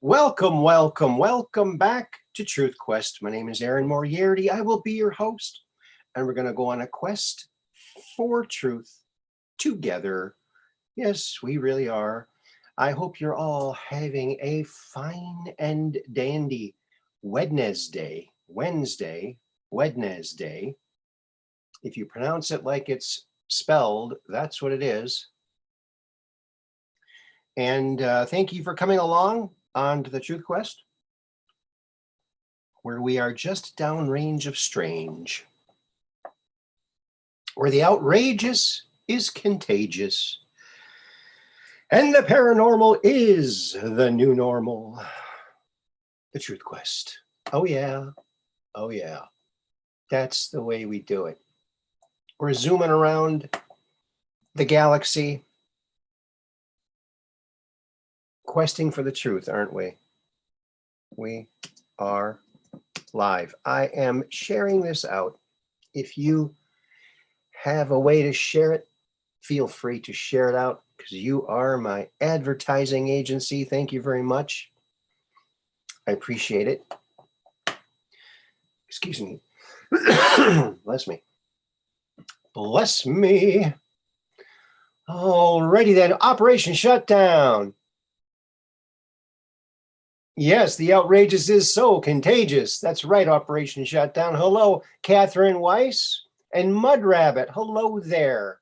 Welcome, welcome, welcome back to Truth Quest. My name is Aaron Moriarity. I will be your host, and we're going to go on a quest for truth together. Yes, we really are. I hope you're all having a fine and dandy Wednesday. If you pronounce it like it's spelled, that's what it is. And thank you for coming along on to the Truth Quest, where we are just downrange of strange, where the outrageous is contagious, and the paranormal is the new normal. The Truth Quest. Oh yeah, oh yeah. That's the way we do it. We're zooming around the galaxy, questing for the truth, aren't we? We are live. I am sharing this out. If you have a way to share it, feel free to share it out because you are my advertising agency. Thank you very much. I appreciate it. Excuse me. Bless me. Bless me. Alrighty then. Operation Shutdown. Yes, the outrageous is so contagious. That's right, Operation Shutdown. Hello, Catherine Weiss and Mud Rabbit. Hello there.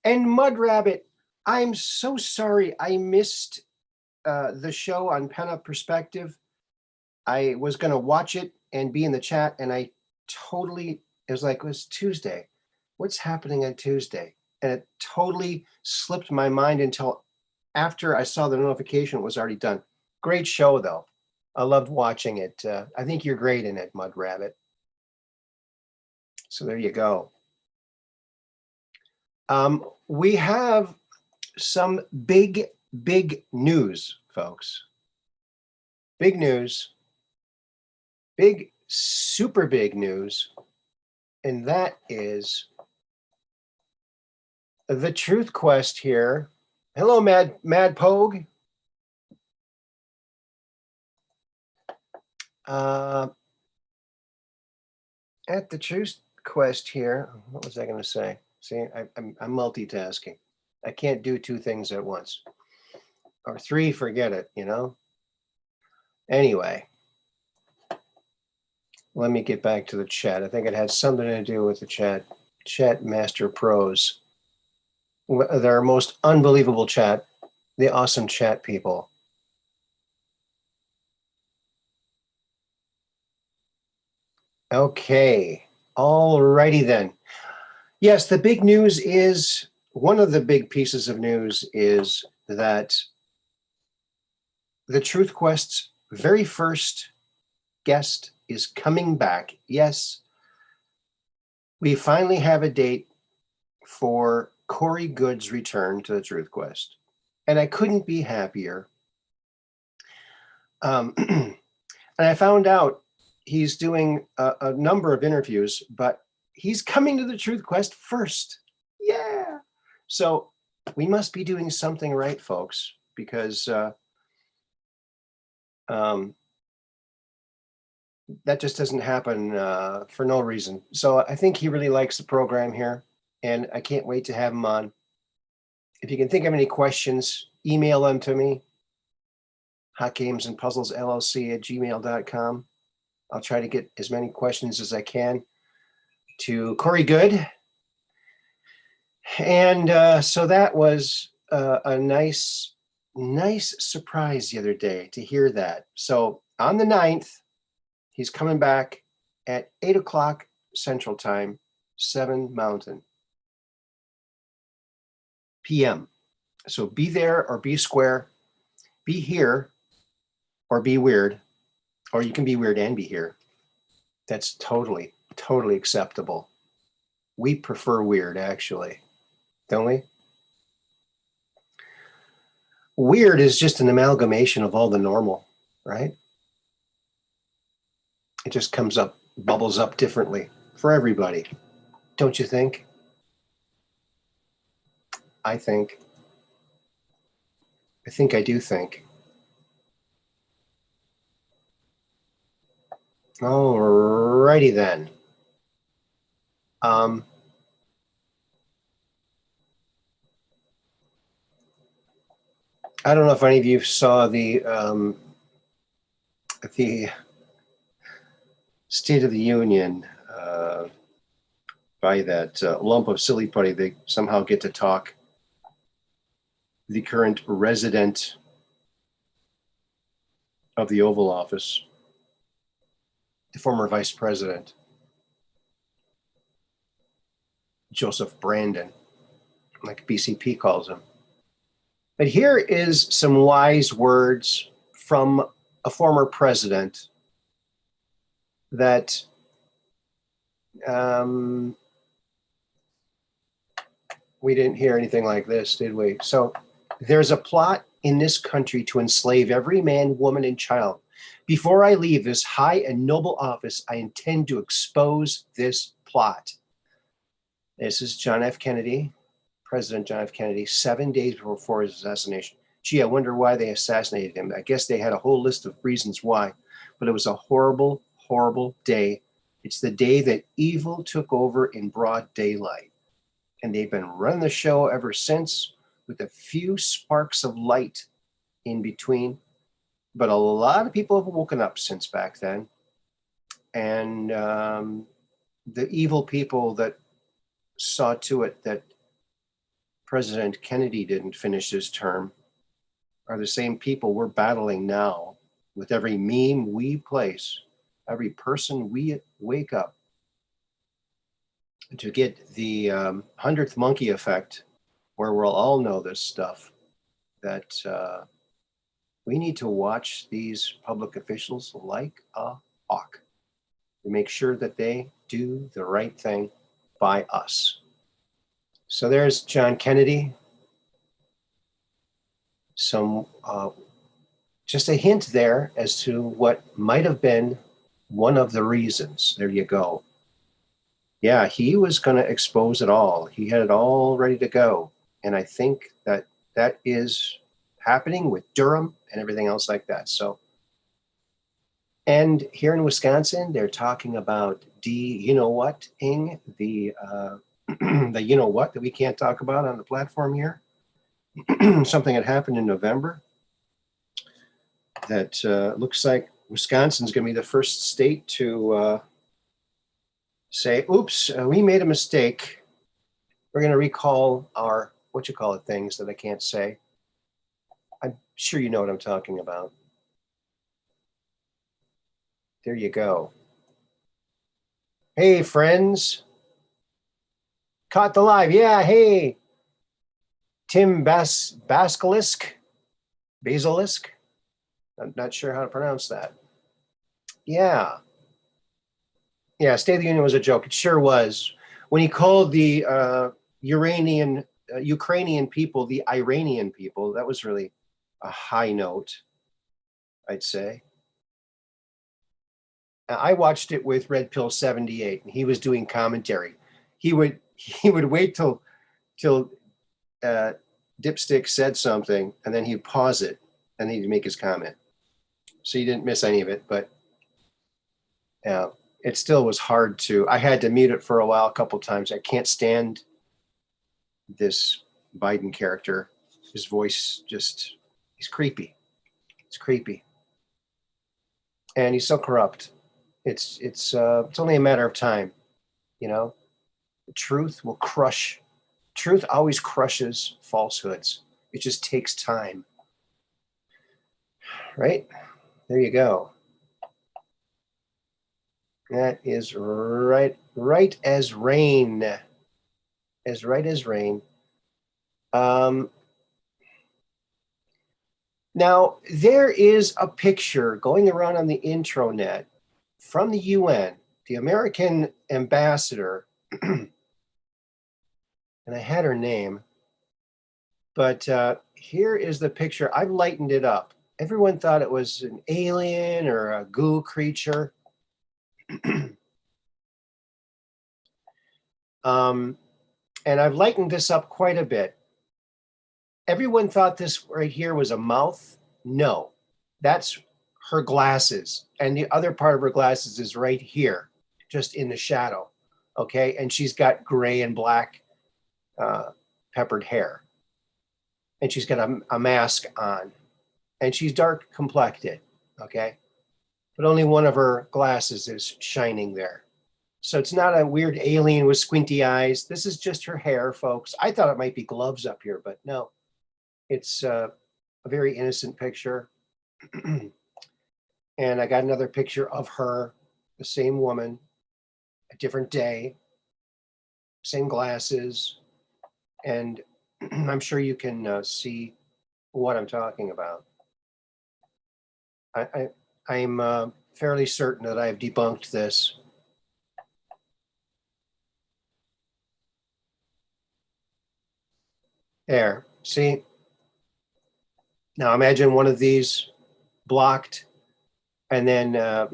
And Mud Rabbit, I'm so sorry I missed the show on Pen Up Perspective. I was going to watch it and be in the chat, and it was Tuesday. What's happening on Tuesday? And it totally slipped my mind until after I saw the notification, it was already done. Great show, though. I loved watching it. I think you're great in it, Mud Rabbit. So there you go. We have some big news, folks. Big news. Big, super big news. And that is the Truth Quest here. Hello, Mad Pogue. At the Truth Quest here, what was I going to say? See, I'm multitasking. I can't do two things at once. Or three, forget it, you know? Anyway, let me get back to the chat. I think it had something to do with the chat. Chat Master Pros. They're our most unbelievable chat. The awesome chat people. Okay. Alrighty then. Yes, the big news is, one of the big pieces of news is that the Truth Quest's very first guest is coming back. Yes, we finally have a date for Corey Good's return to the Truth Quest. And I couldn't be happier. And I found out he's doing a number of interviews, but he's coming to the Truth Quest first. Yeah. So we must be doing something right, folks, because that just doesn't happen for no reason. So I think he really likes the program here, and I can't wait to have him on. If you can think of any questions, email them to me, hotgamesandpuzzlesllc@gmail.com. I'll try to get as many questions as I can to Corey Good. And so that was a nice surprise the other day to hear that. So on the 9th, he's coming back at 8 o'clock Central Time, 7 Mountain PM. So be there or be square, be here or be weird, or you can be weird and be here. That's totally acceptable. We prefer weird, actually, don't we? Weird is just an amalgamation of all the normal, right? It just comes up, bubbles up differently for everybody. Don't you think? I think I do think. All righty then. I don't know if any of you saw the State of the Union by that lump of silly putty. They somehow get to talk the current resident of the Oval Office, the former vice president, Joseph Brandon, like BCP calls him. But here is some wise words from a former president that we didn't hear anything like this, did we? So there's a plot in this country to enslave every man, woman, and child. Before I leave this high and noble office, I intend to expose this plot. This is John F. Kennedy, President John F. Kennedy, 7 days before his assassination. Gee, I wonder why they assassinated him. I guess they had a whole list of reasons why, but it was a horrible, horrible day. It's the day that evil took over in broad daylight. And they've been running the show ever since with a few sparks of light in between. But a lot of people have woken up since back then. And the evil people that saw to it that President Kennedy didn't finish his term are the same people we're battling now with every meme we place, every person we wake up, to get the 100th monkey effect, where we'll all know this stuff, that we need to watch these public officials like a hawk to make sure that they do the right thing by us. So there's John Kennedy. Some just a hint there as to what might have been one of the reasons. There you go. Yeah, he was going to expose it all. He had it all ready to go. And I think that that is happening with Durham and everything else like that. So, and here in Wisconsin, they're talking about you-know-what-ing, the the you-know-what that we can't talk about on the platform here. Something that happened in November that looks like Wisconsin's going to be the first state to say, oops, we made a mistake. We're going to recall our, things that I can't say. I'm sure you know what I'm talking about. There you go. Hey, friends. Caught the live. Yeah, hey. Tim Basilisk. I'm not sure how to pronounce that. Yeah. Yeah, State of the Union was a joke. It sure was. When he called the Ukrainian people the Iranian people, that was really a high note, I'd say. I watched it with Red Pill 78, and he was doing commentary. He would wait till Dipstick said something, and then he'd pause it, and he'd make his comment. So you didn't miss any of it, but it still was hard to. I had to mute it for a while, a couple times. I can't stand this Biden character. His voice he's creepy. It's creepy. And he's so corrupt. It's only a matter of time, you know. The truth will crush. Truth always crushes falsehoods. It just takes time. Right? There you go. That is right as rain. As right as rain. Now, there is a picture going around on the intranet from the UN, the American ambassador, and I had her name, but here is the picture. I've lightened it up. Everyone thought it was an alien or a goo creature. And I've lightened this up quite a bit. Everyone thought this right here was a mouth. No, that's her glasses, and the other part of her glasses is right here, just in the shadow. Okay, and she's got gray and black peppered hair, and she's got a mask on, and she's dark complected. Okay, but only one of her glasses is shining there. So it's not a weird alien with squinty eyes. This is just her hair, folks. I thought it might be gloves up here, but no. It's a very innocent picture. And I got another picture of her, the same woman, a different day, same glasses. And I'm sure you can see what I'm talking about. I'm fairly certain that I've debunked this. There, see? Now imagine one of these blocked, and then, a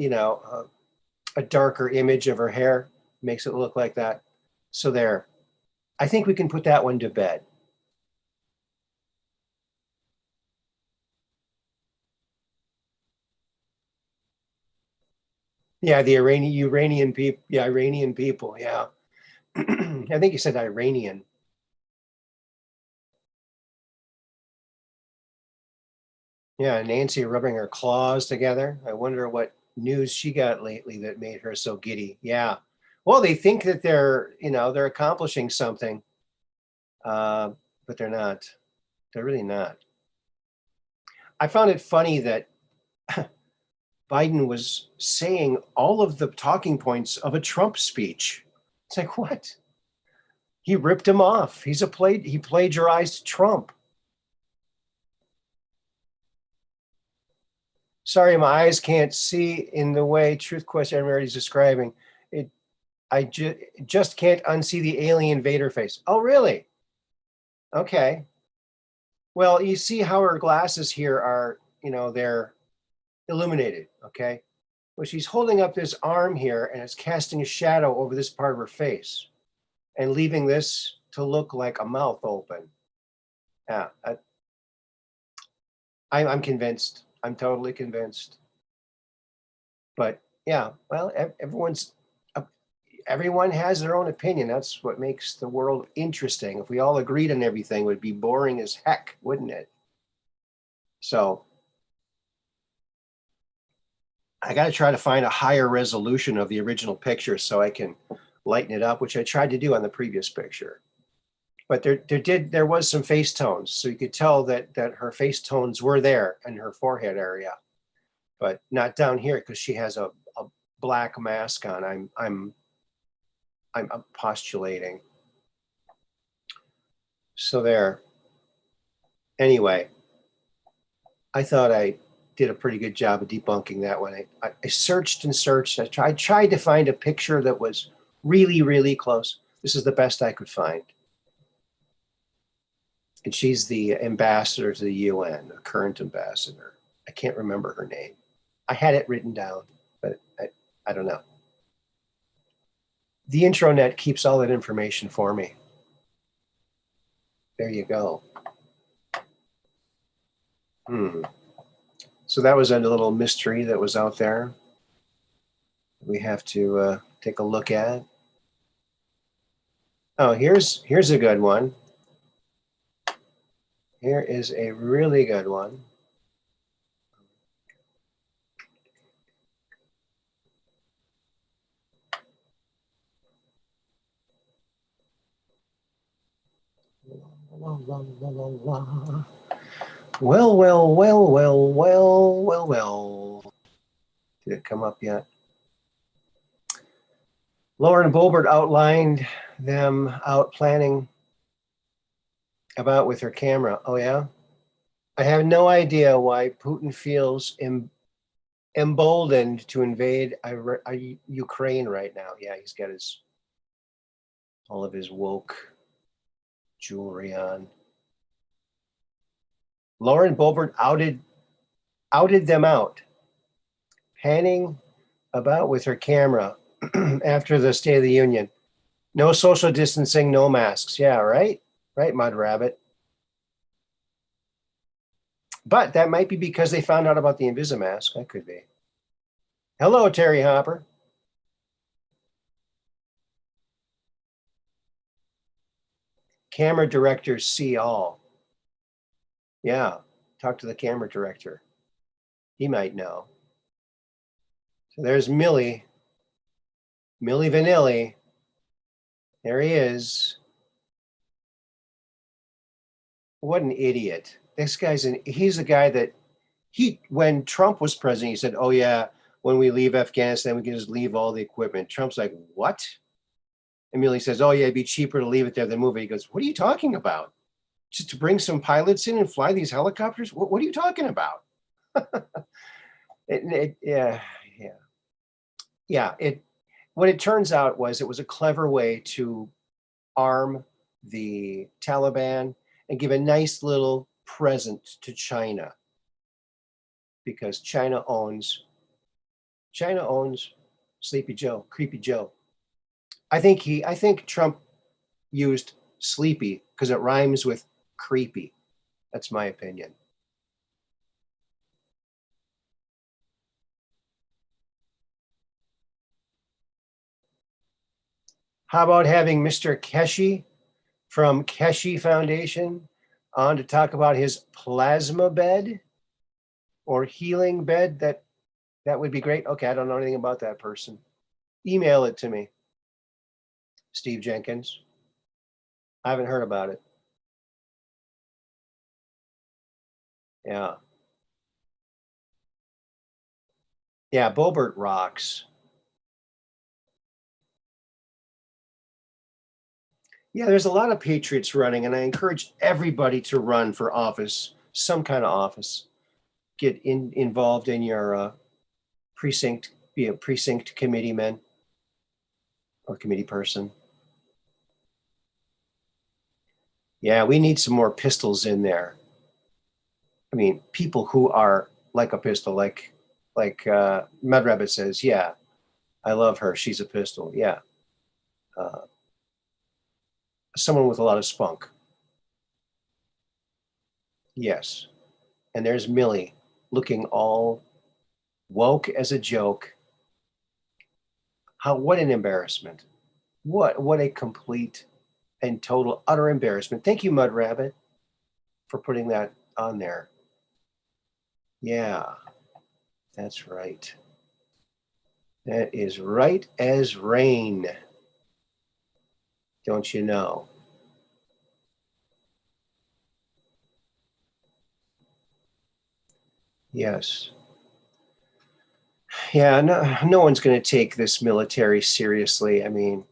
darker image of her hair makes it look like that. So there, I think we can put that one to bed. Yeah, the Iranian people. Yeah, Iranian people. Yeah. I think you said Iranian. Yeah, Nancy rubbing her claws together. I wonder what news she got lately that made her so giddy. Yeah. Well, they think that they're accomplishing something, but they're not. They're really not. I found it funny that Biden was saying all of the talking points of a Trump speech. It's like, what? He ripped him off. He plagiarized Trump. Sorry, my eyes can't see in the way Truth Question Moriarty is describing it. I just can't unsee the alien Vader face. Oh, really? Okay. Well, you see how her glasses here are, they're illuminated, okay? Well, she's holding up this arm here, and it's casting a shadow over this part of her face and leaving this to look like a mouth open. Yeah, I'm convinced. I'm totally convinced. But yeah, well, everyone has their own opinion. That's what makes the world interesting. If we all agreed on everything, it would be boring as heck, wouldn't it? So I got to try to find a higher resolution of the original picture so I can lighten it up, which I tried to do on the previous picture. But there was some face tones, so you could tell that her face tones were there in her forehead area, but not down here because she has a black mask on. I'm postulating. So there. Anyway, I thought I did a pretty good job of debunking that one. I searched and searched. I tried to find a picture that was really, really close. This is the best I could find. And she's the ambassador to the UN, a current ambassador. I can't remember her name. I had it written down, but I don't know. The intranet keeps all that information for me. There you go. So that was a little mystery that was out there. We have to take a look at. Oh, here's a good one. Here is a really good one. Well. Did it come up yet? Lauren Boebert outlined them out planning about with her camera. Oh, yeah? I have no idea why Putin feels emboldened to invade Ukraine right now. Yeah, he's got all of his woke jewelry on. Lauren Boebert outed them out, panning about with her camera after the State of the Union. No social distancing, no masks. Yeah, right? Right, Mud Rabbit. But that might be because they found out about the Invisimask. That could be. Hello, Terry Hopper. Camera directors see all. Yeah, talk to the camera director. He might know. So there's Millie Vanilli. There he is. What an idiot. This guy's he's the guy that when Trump was president, he said, oh yeah, when we leave Afghanistan, we can just leave all the equipment. Trump's like, what? And Millie says, oh yeah, it'd be cheaper to leave it there than move it. He goes, what are you talking about? Just to bring some pilots in and fly these helicopters? What are you talking about? Yeah. What it turns out was it was a clever way to arm the Taliban and give a nice little present to China, because China owns Sleepy Joe, Creepy Joe. I think Trump used sleepy because it rhymes with creepy. That's my opinion. How about having Mr. Keshi from Keshi Foundation on to talk about his plasma bed or healing bed? That would be great. Okay, I don't know anything about that person. Email it to me, Steve Jenkins. I haven't heard about it. Yeah. Yeah, Bobert rocks. Yeah, there's a lot of patriots running, and I encourage everybody to run for office, some kind of office. Get involved in your precinct, be a precinct committeeman or committee person. Yeah, we need some more pistols in there. I mean, people who are like a pistol, like Mud Rabbit says, yeah, I love her. She's a pistol. Yeah. Someone with a lot of spunk. Yes. And there's Millie looking all woke as a joke. What an embarrassment. What a complete and total utter embarrassment. Thank you, Mud Rabbit, for putting that on there. Yeah, that's right. That is right as rain. Don't you know? Yes. Yeah, no one's going to take this military seriously. I mean,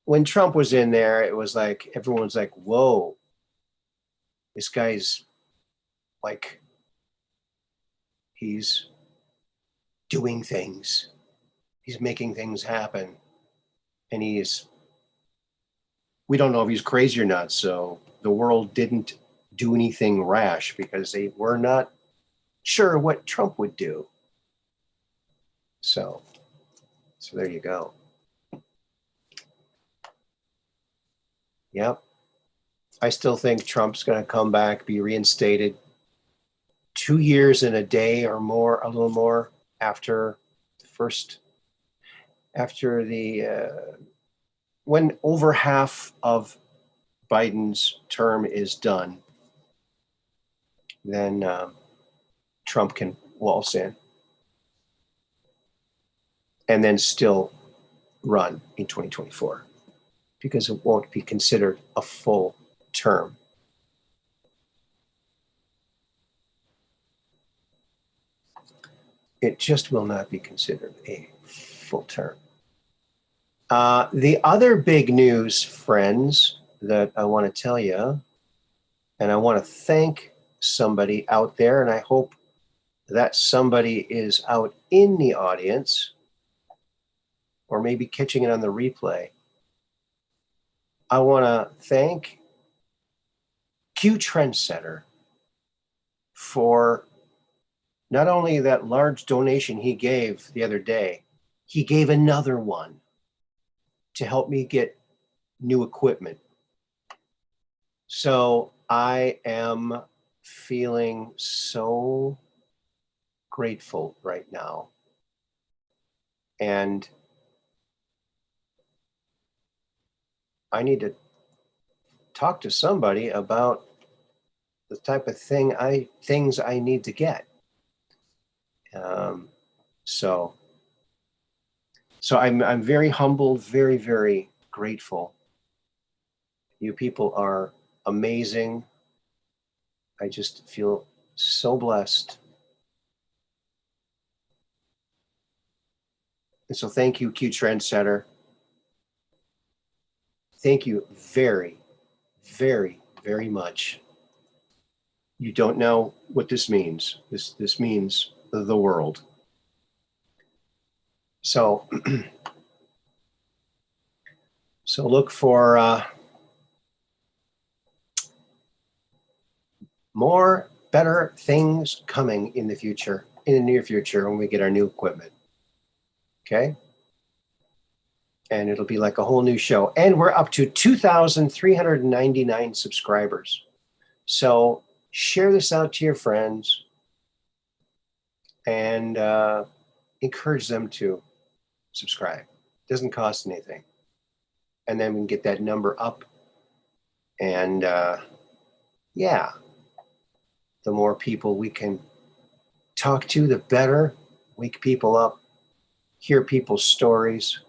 when Trump was in there, it was like everyone's like, whoa, this guy's like, he's doing things, he's making things happen. And we don't know if he's crazy or not. So the world didn't do anything rash because they were not sure what Trump would do. So there you go. Yep. I still think Trump's going to come back, be reinstated 2 years and a day or more, a little more after when over half of Biden's term is done, then Trump can waltz in and then still run in 2024 because it won't be considered a full term. It just will not be considered a full term. The other big news, friends, that I want to tell you, and I want to thank somebody out there, and I hope that somebody is out in the audience or maybe catching it on the replay. I want to thank Q Trendsetter for not only that large donation he gave the other day, he gave another one to help me get new equipment. So I am feeling so grateful right now. And I need to talk to somebody about the type of things I need to get. So I'm very humbled, very, very grateful. You people are amazing. I just feel so blessed. And so thank you, Q Trendsetter. Thank you very, very, very much. You don't know what this means. This means the world. So, so look for more better things coming in the future, in the near future, when we get our new equipment. Okay? And it'll be like a whole new show. And we're up to 2,399 subscribers. So share this out to your friends and encourage them to subscribe. It doesn't cost anything. And then we can get that number up. And yeah, the more people we can talk to, the better. Wake people up, hear people's stories.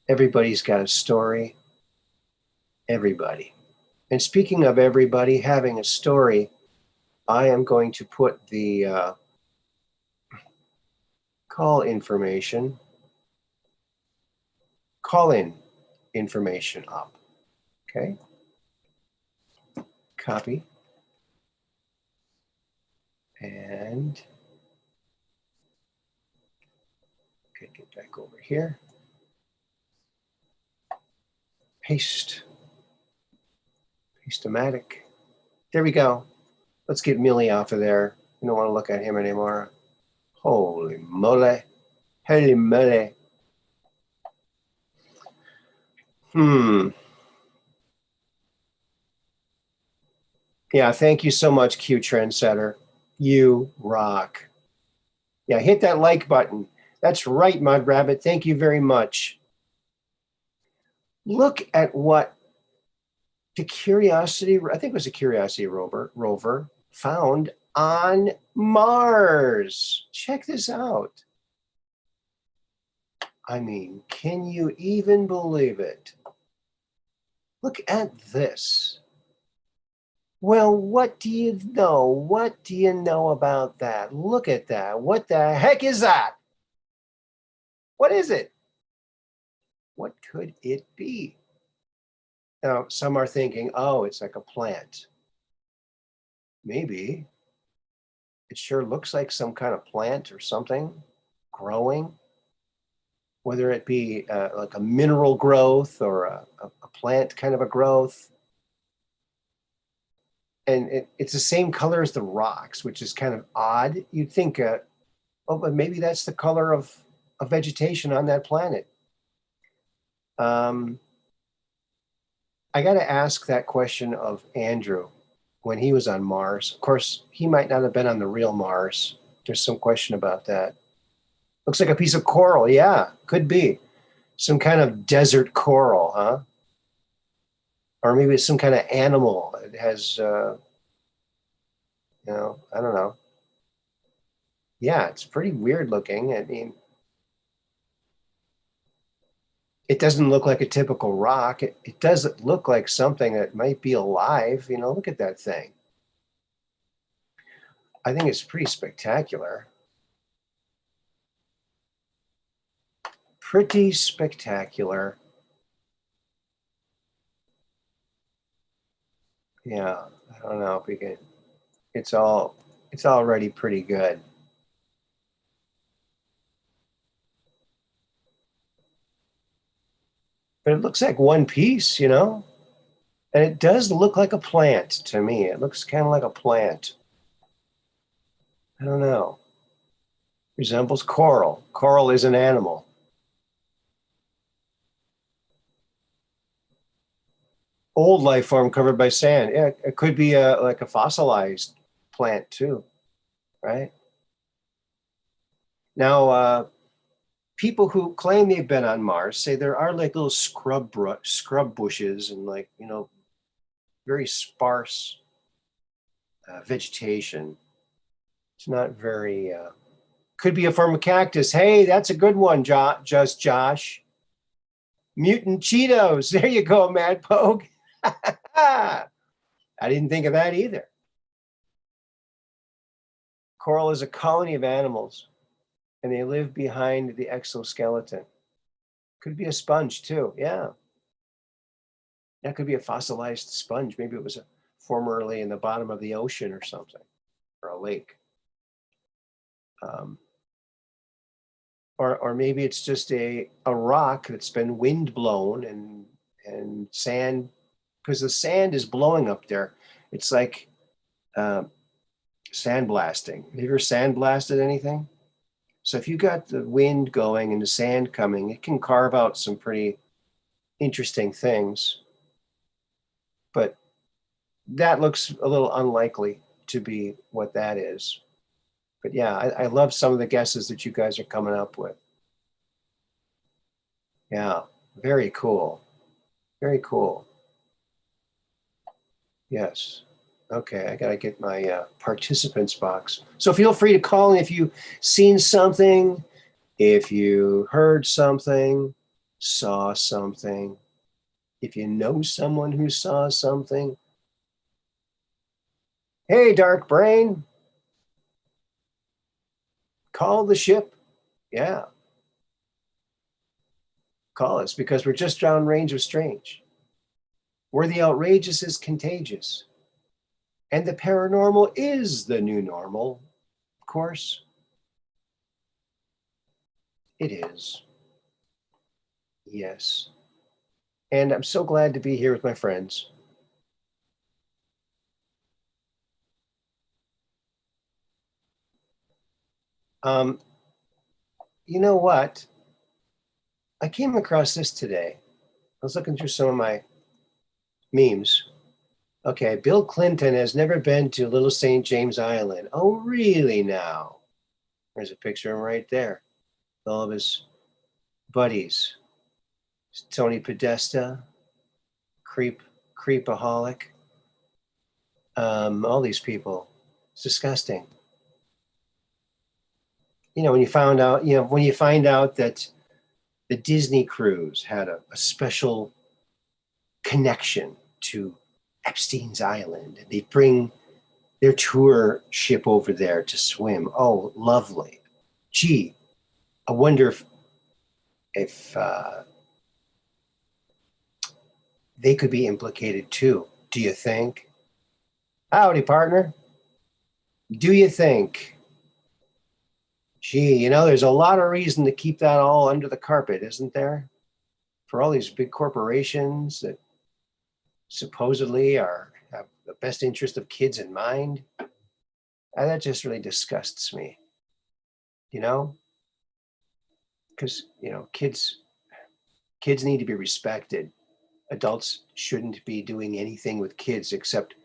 Everybody's got a story. Everybody. And speaking of everybody having a story, I am going to put the call-in information up. Okay. Copy. And okay, get back over here. Paste. Paste-o-matic. There we go. Let's get Millie off of there. We don't want to look at him anymore. Holy moly. Holy moly. Yeah, thank you so much, Q Trendsetter. You rock. Yeah, hit that like button. That's right, Mud Rabbit. Thank you very much. Look at what the Curiosity, I think it was a Curiosity rover found on Mars. Check this out. I mean, can you even believe it? Look at this. Well, what do you know? What do you know about that? Look at that. What the heck is that? What is it? What could it be? Now, some are thinking, oh, it's like a plant. Maybe. It sure looks like some kind of plant or something growing, whether it be like a mineral growth or a plant kind of a growth. And it's the same color as the rocks, which is kind of odd. You'd think, oh, but maybe that's the color of vegetation on that planet. I got to ask that question of Andrew when he was on Mars. Of course, he might not have been on the real Mars. There's some question about that. Looks like a piece of coral. Yeah, could be. Some kind of desert coral, huh? Or maybe it's some kind of animal. It has, I don't know. Yeah, it's pretty weird looking. I mean, it doesn't look like a typical rock. It doesn't look like something that might be alive. Look at that thing. I think it's pretty spectacular. Pretty spectacular. Yeah, I don't know if we can. It's already pretty good. But it looks like one piece, and it does look like a plant to me. It looks kind of like a plant. I don't know. Resembles coral. Coral is an animal. Old life form covered by sand. Yeah, it could be like a fossilized plant too, right? Now, people who claim they've been on Mars say there are like little scrub bushes and like, very sparse vegetation. It's not very, could be a form of cactus. Hey, that's a good one, Just Josh. Mutant Cheetos. There you go, Mad Pogue. I didn't think of that either. Coral is a colony of animals, and they live behind the exoskeleton. Could be a sponge too. Yeah. That could be a fossilized sponge. Maybe it was formerly in the bottom of the ocean or something, or a lake. Or maybe it's just a rock that's been wind blown and sand, because the sand is blowing up there. It's like sandblasting. Have you ever sandblasted anything? So if you got the wind going and the sand coming, it can carve out some pretty interesting things. But that looks a little unlikely to be what that is. But yeah, I love some of the guesses that you guys are coming up with. Yeah, very cool. Very cool. Yes. Okay, I got to get my participants box. So feel free to call in if you've seen something, if you heard something, saw something, if you know someone who saw something. Hey, Dark Brain, call the ship. Yeah. Call us because we're just downrange of strange. Where the outrageous is contagious. And the paranormal is the new normal, of course. It is. Yes. And I'm so glad to be here with my friends. Um, you know what? I came across this today. I was looking through some of my memes. Okay, Bill Clinton has never been to Little St. James Island. Oh, really now? There's a picture of him right there. All of his buddies. Tony Podesta, creepaholic. All these people. It's disgusting. When you found out, when you find out that the Disney cruise had a special connection to Epstein's Island, and they bring their tour ship over there to swim. Oh, lovely. Gee, I wonder if they could be implicated too. Do you think? Howdy, partner. Do you think? Gee, there's a lot of reason to keep that all under the carpet, isn't there? For all these big corporations that supposedly have the best interest of kids in mind. That just really disgusts me, because kids need to be respected. Adults shouldn't be doing anything with kids except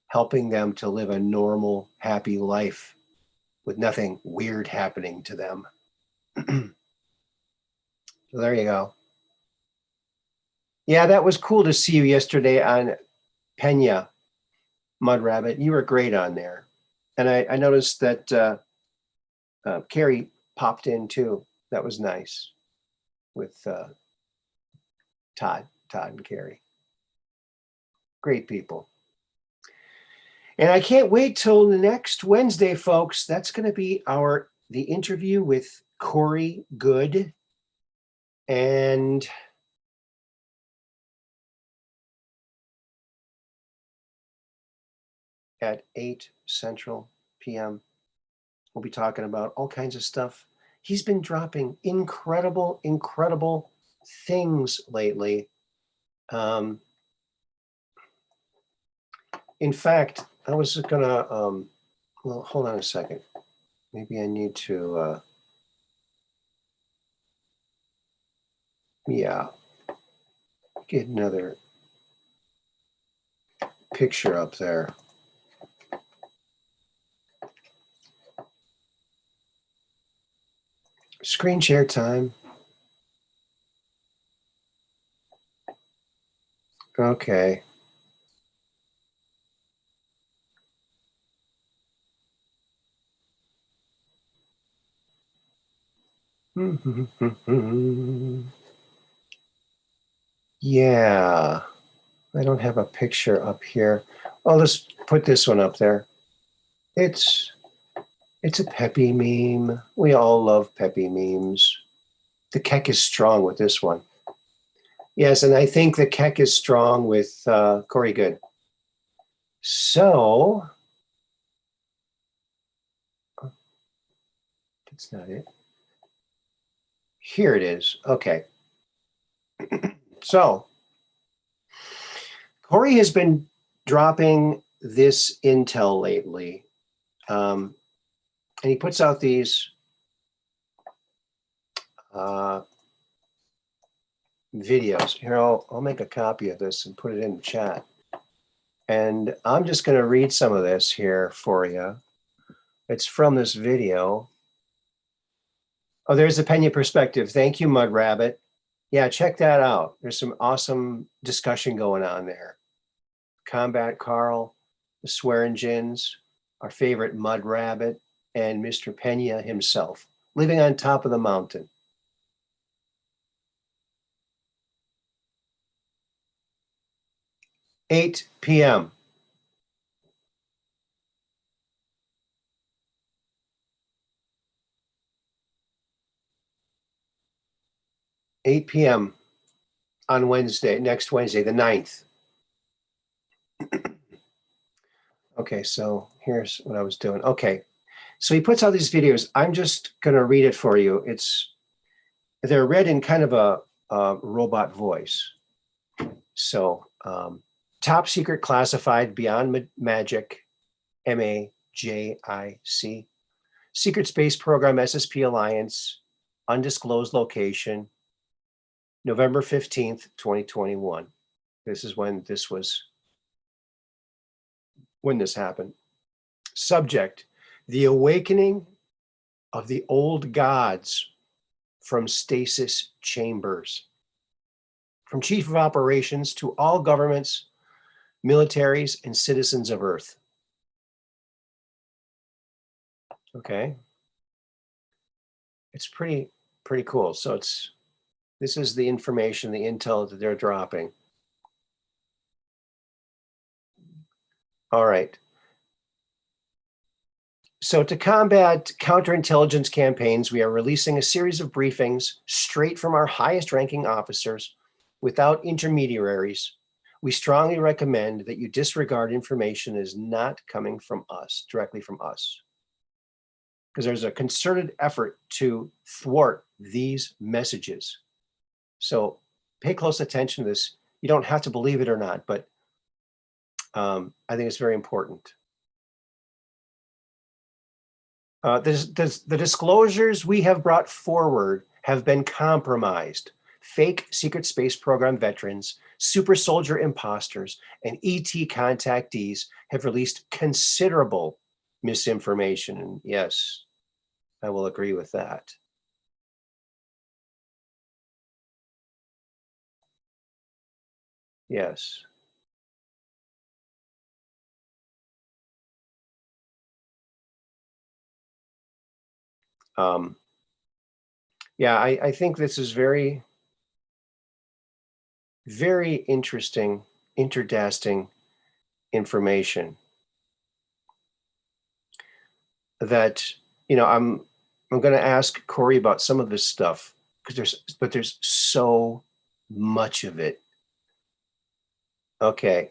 helping them to live a normal, happy life with nothing weird happening to them. So there you go. Yeah, that was cool to see you yesterday on Pena, Mud Rabbit. You were great on there. And I noticed that Carrie popped in too. That was nice with Todd and Carrie. Great people. And I can't wait till the next Wednesday, folks. That's going to be the interview with Corey Good. And at 8 Central PM, we'll be talking about all kinds of stuff. He's been dropping incredible things lately. In fact, I was gonna, well, hold on a second. Maybe I need to, yeah, get another picture up there. Screen share time. Okay. Yeah, I don't have a picture up here. I'll just put this one up there. It's a peppy meme. We all love peppy memes. The Keck is strong with this one. Yes, and I think the Keck is strong with Corey Good. So that's not it. Here it is. Okay. So Corey has been dropping this intel lately. And he puts out these videos. Here, I'll make a copy of this and put it in the chat. And I'm just going to read some of this here for you. It's from this video. Oh, there's the Pena perspective. Thank you, Mud Rabbit. Yeah, check that out. There's some awesome discussion going on there. Combat Carl, the Swearingins, our favorite Mud Rabbit, and Mr. Pena himself, living on top of the mountain. $8 p.m. on Wednesday, next Wednesday, the 9th. Okay, so here's what I was doing. Okay, so he puts out these videos. I'm just going to read it for you. They're read in kind of a robot voice. So, top secret classified beyond magic, MAJIC, secret space program, SSP Alliance, undisclosed location, November 15th, 2021. This is when this happened. Subject, the awakening of the old gods from stasis chambers. From Chief of Operations to all governments, militaries, and citizens of Earth. Okay. It's pretty cool. So this is the information, the intel that they're dropping. All right. So to combat counterintelligence campaigns, we are releasing a series of briefings straight from our highest ranking officers without intermediaries. We strongly recommend that you disregard information that is not coming from us, directly from us, because there's a concerted effort to thwart these messages. So pay close attention to this. You don't have to believe it or not, but I think it's very important. The disclosures we have brought forward have been compromised. Fake secret space program veterans, super soldier imposters, and ET contactees have released considerable misinformation. And yes, I will agree with that. Yes. Yeah, I think this is very, very interesting, interdasting information that, I'm going to ask Corey about some of this stuff because there's so much of it. Okay.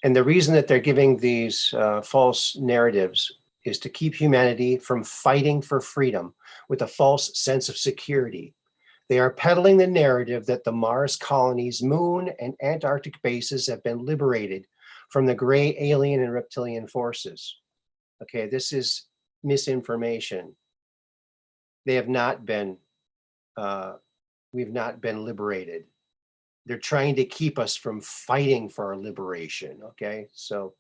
And the reason that they're giving these false narratives is to keep humanity from fighting for freedom with a false sense of security. They are peddling the narrative that the Mars colonies, moon, and Antarctic bases have been liberated from the gray alien and reptilian forces. Okay, this is misinformation. They have not been, we've not been liberated. They're trying to keep us from fighting for our liberation, okay? So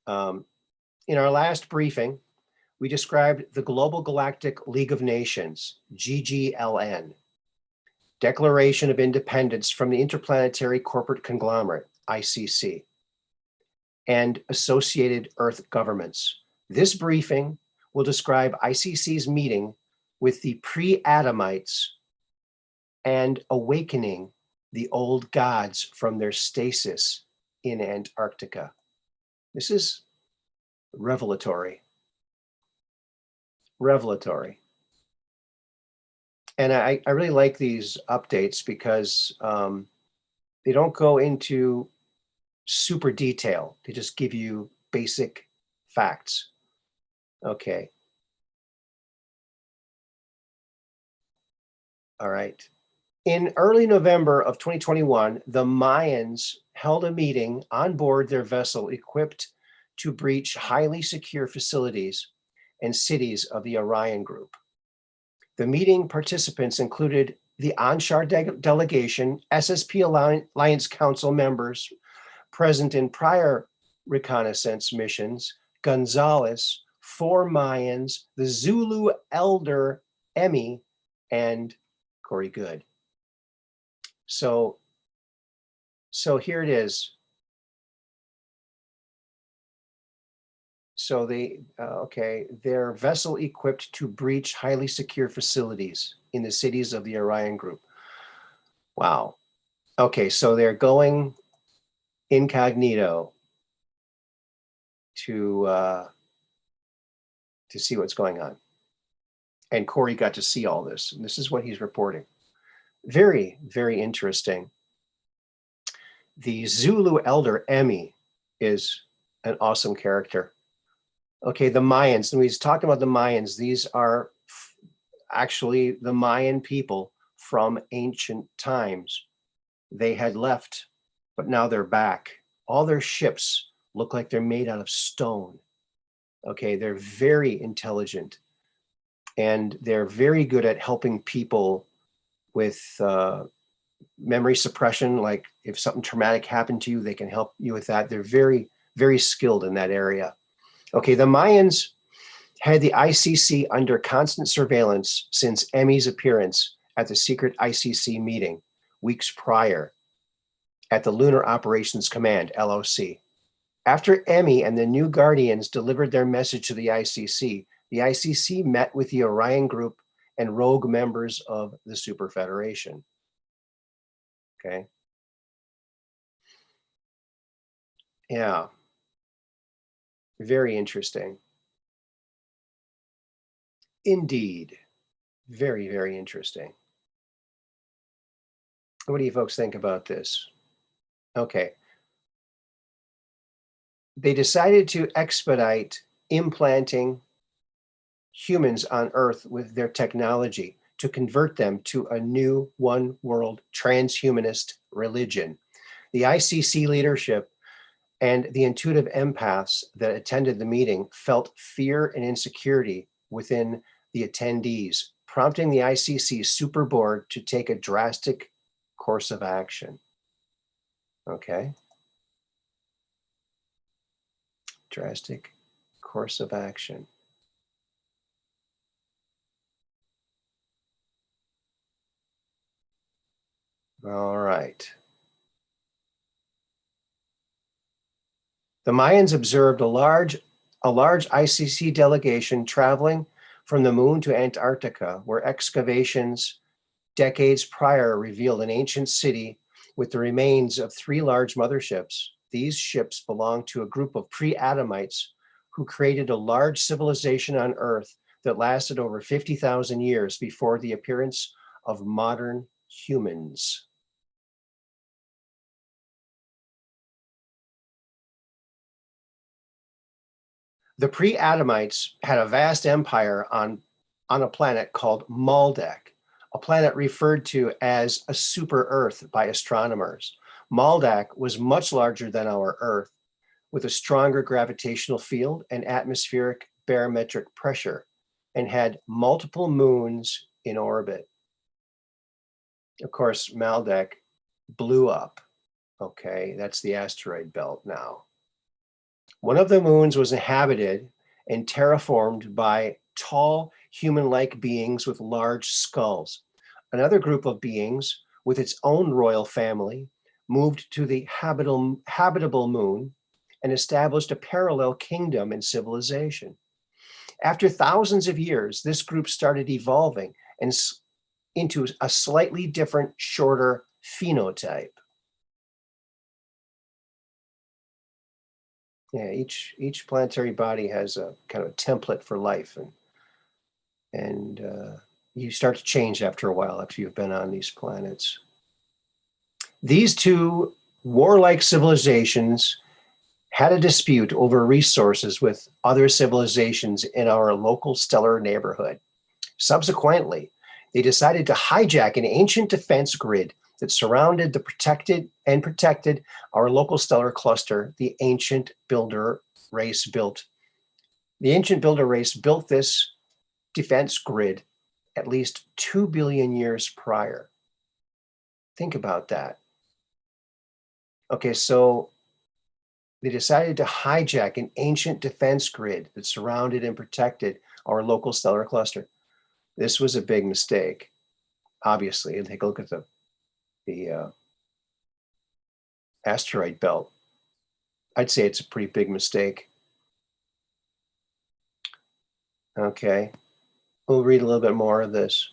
in our last briefing, We described the Global Galactic League of Nations, GGLN, Declaration of Independence from the Interplanetary Corporate Conglomerate, ICC, and associated Earth governments. This briefing will describe ICC's meeting with the pre-Adamites and awakening the old gods from their stasis in Antarctica. This is revelatory. Revelatory. And I really like these updates because they don't go into super detail. They just give you basic facts. Okay. All right. In early November of 2021, the Mayans held a meeting on board their vessel equipped to breach highly secure facilities and cities of the Orion Group. The meeting participants included the Anshar delegation, SSP Alliance Council members present in prior reconnaissance missions, Gonzalez, 4 Mayans, the Zulu elder Emmy, and Corey Good. So here it is. So their vessel equipped to breach highly secure facilities in the cities of the Orion Group. Wow. Okay, so they're going incognito to see what's going on. And Corey got to see all this, and this is what he's reporting. Very, very interesting. The Zulu elder Emmy is an awesome character. Okay, the Mayans, and he's talking about the Mayans. These are actually the Mayan people from ancient times. They had left, but now they're back. All their ships look like they're made out of stone. Okay, they're very intelligent, and they're very good at helping people with memory suppression. Like if something traumatic happened to you, they can help you with that. They're very, very skilled in that area. Okay, the Mayans had the ICC under constant surveillance since Emmy's appearance at the secret ICC meeting weeks prior at the Lunar Operations Command, LOC. After Emmy and the new Guardians delivered their message to the ICC met with the Orion Group and rogue members of the Super Federation. Okay. Yeah. Very interesting. Indeed. Very, very interesting. What do you folks think about this? Okay. They decided to expedite implanting humans on Earth with their technology to convert them to a new one world transhumanist religion. The ICC leadership and the intuitive empaths that attended the meeting felt fear and insecurity within the attendees, prompting the ICC Super Board to take a drastic course of action. Okay. Drastic course of action. All right. The Mayans observed a large ICC delegation traveling from the moon to Antarctica, where excavations decades prior revealed an ancient city with the remains of 3 large motherships. These ships belonged to a group of pre-Adamites who created a large civilization on Earth that lasted over 50,000 years before the appearance of modern humans. The pre-Adamites had a vast empire on a planet called Maldek, a planet referred to as a super Earth by astronomers. Maldek was much larger than our Earth, with a stronger gravitational field and atmospheric barometric pressure, and had multiple moons in orbit. Of course, Maldek blew up. Okay, that's the asteroid belt now. One of the moons was inhabited and terraformed by tall human-like beings with large skulls. Another group of beings with its own royal family moved to the habitable moon and established a parallel kingdom and civilization. After thousands of years, this group started evolving and into a slightly different, shorter phenotype. Yeah, each planetary body has a kind of a template for life, and you start to change after a while after you've been on these planets. These two warlike civilizations had a dispute over resources with other civilizations in our local stellar neighborhood. Subsequently, they decided to hijack an ancient defense grid that surrounded the protected our local stellar cluster. The ancient builder race built this defense grid at least 2 billion years prior. Think about that. Okay, so they decided to hijack an ancient defense grid that surrounded and protected our local stellar cluster. This was a big mistake, obviously. And take a look at the asteroid belt. I'd say it's a pretty big mistake. Okay, we'll read a little bit more of this.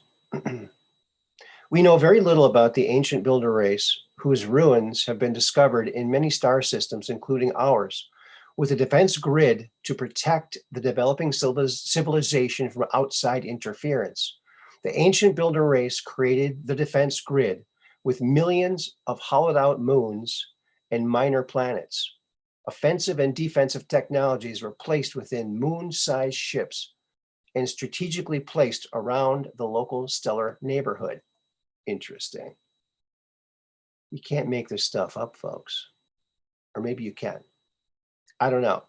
We know very little about the ancient builder race, whose ruins have been discovered in many star systems, including ours. With a defense grid to protect the developing civilization from outside interference, the ancient builder race created the defense grid with millions of hollowed out moons and minor planets. Offensive and defensive technologies were placed within moon-sized ships and strategically placed around the local stellar neighborhood. Interesting. You can't make this stuff up, folks. Or maybe you can. I don't know.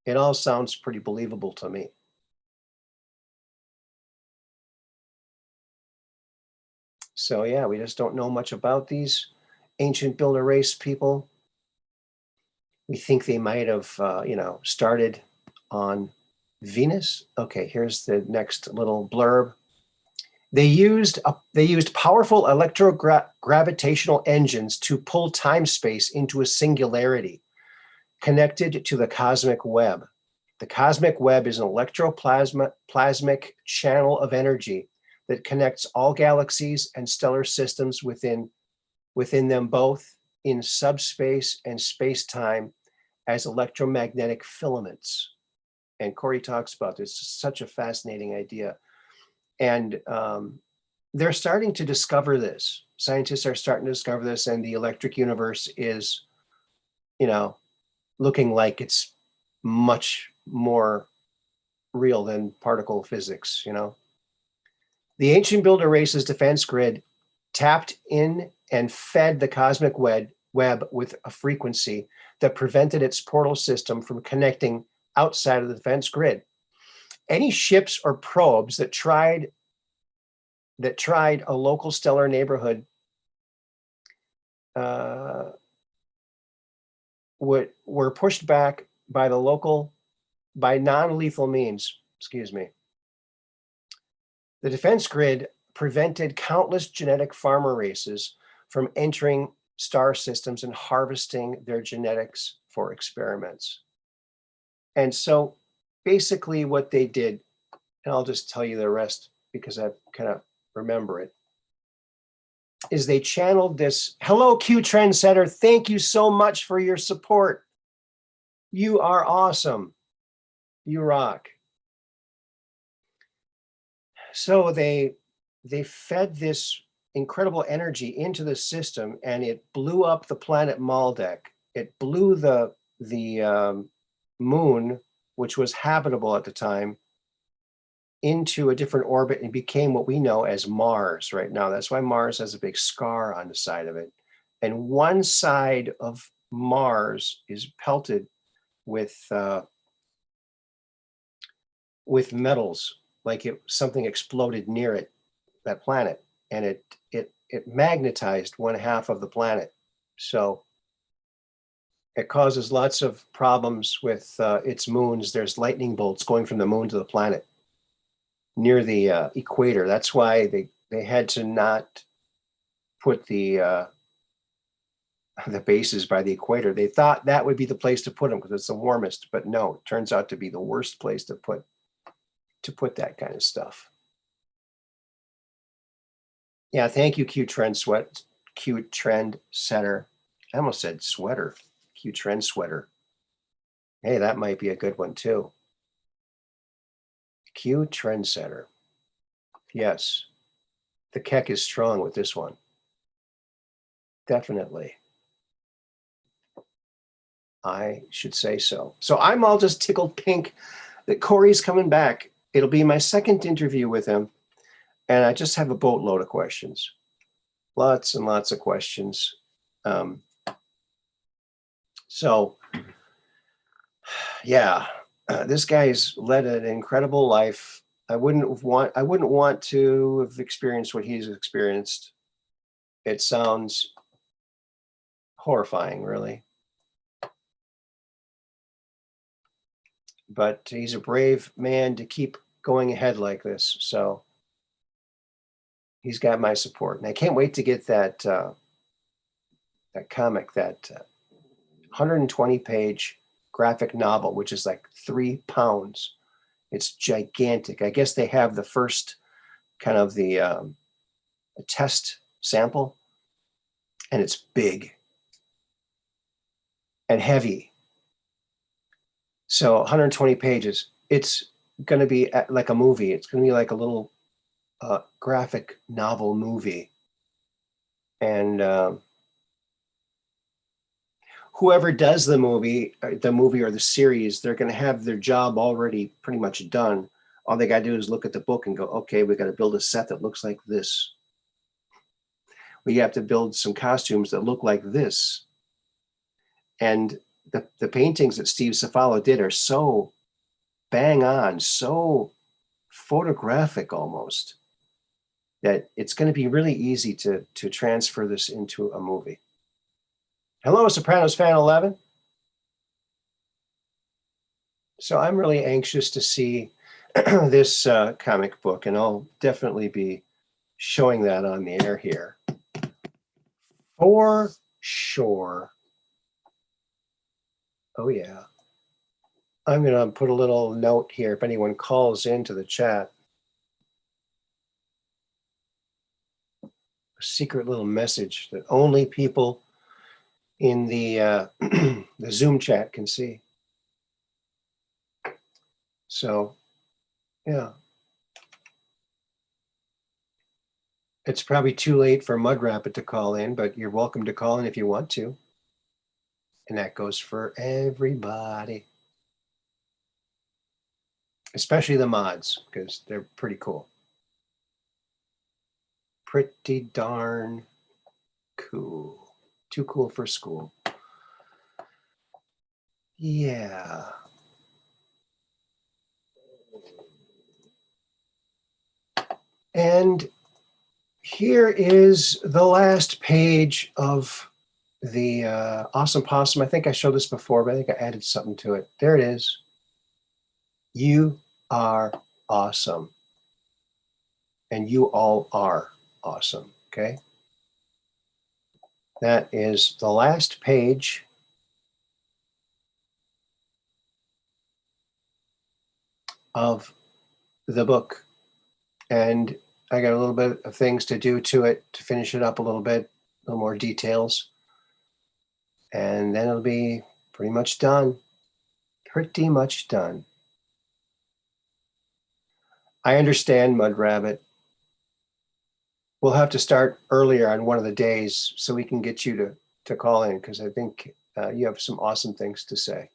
It all sounds pretty believable to me. So yeah, we just don't know much about these ancient builder race people. We think they might have, started on Venus. Okay, here's the next little blurb. They used powerful electrogravitational engines to pull time-space into a singularity, connected to the cosmic web. The cosmic web is an electroplasmic channel of energy that connects all galaxies and stellar systems within them, both in subspace and space-time, as electromagnetic filaments. And Corey talks about this. It's such a fascinating idea. And they're starting to discover this. Scientists are starting to discover this, and the electric universe is, looking like it's much more real than particle physics, The ancient builder race's defense grid tapped in and fed the cosmic web with a frequency that prevented its portal system from connecting outside of the defense grid. Any ships or probes that tried a local stellar neighborhood were pushed back by non-lethal means. Excuse me. The defense grid prevented countless genetic farmer races from entering star systems and harvesting their genetics for experiments. And so basically what they did, and I'll just tell you the rest because I kind of remember it, is they channeled this. Hello, Q Trendsetter. Thank you so much for your support. You are awesome. You rock. So they fed this incredible energy into the system, and it blew up the planet Maldek. It blew the moon, which was habitable at the time, into a different orbit and became what we know as Mars right now. That's why Mars has a big scar on the side of it. And one side of Mars is pelted with metals, like something exploded near it, that planet, and it magnetized one half of the planet. So It causes lots of problems with its moons. There's lightning bolts going from the moon to the planet near the equator. That's why they had to not put the bases by the equator. They thought that would be the place to put them because it's the warmest, but no, it turns out to be the worst place to put that kind of stuff. Yeah, thank you, Q Trend Setter. I almost said sweater. Q Trend Sweater. Hey, that might be a good one too. Q Trendsetter. Yes, the Keck is strong with this one. Definitely. I should say so. So I'm all just tickled pink that Corey's coming back. It'll be my second interview with him. And I just have a boatload of questions. Lots and lots of questions. So, yeah, this guy's led an incredible life. I wouldn't want to have experienced what he's experienced. It sounds horrifying, really. But he's a brave man to keep going ahead like this. So he's got my support. And I can't wait to get that comic, that 120-page graphic novel, which is like 3 pounds. It's gigantic. I guess they have the first kind of the test sample, and it's big and heavy. So 120 pages. It's going to be like a movie. It's going to be like a little graphic novel movie. And whoever does the movie or the series, they're going to have their job already pretty much done. All they got to do is look at the book and go, okay, we got to build a set that looks like this. We have to build some costumes that look like this. And the paintings that Steve Cefalo did are so bang on, so photographic almost, that it's going to be really easy to transfer this into a movie. Hello, Sopranos fan 11. So I'm really anxious to see this comic book, and I'll definitely be showing that on the air here. For sure. Oh, yeah. I'm going to put a little note here if anyone calls into the chat. A secret little message that only people in the the Zoom chat can see. So, yeah. It's probably too late for Mud Rabbit to call in, but you're welcome to call in if you want to. And that goes for everybody. Especially the mods, because they're pretty cool. Pretty darn cool. Too cool for school. Yeah. And here is the last page of the Awesome Possum. I think I showed this before, but I think I added something to it. There it is. You are awesome. And you all are awesome, okay? That is the last page of the book. And I got a little bit of things to do to it to finish it up a little bit, a little more details. And then it'll be pretty much done. Pretty much done. I understand, Mud Rabbit. We'll have to start earlier on one of the days so we can get you to call in, because I think you have some awesome things to say.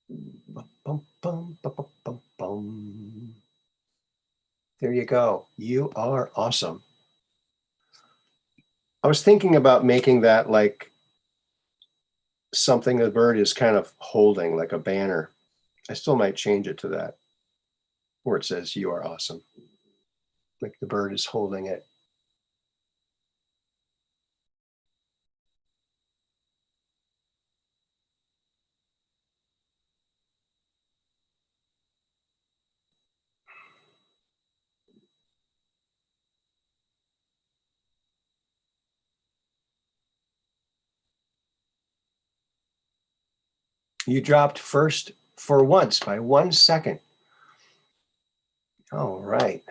Bum, bum, bum, bum, bum, bum. There you go. You are awesome. I was thinking about making that like something the bird is kind of holding, like a banner. I still might change it to that, where it says, you are awesome. Like the bird is holding it. You dropped first for once by 1 second. All right.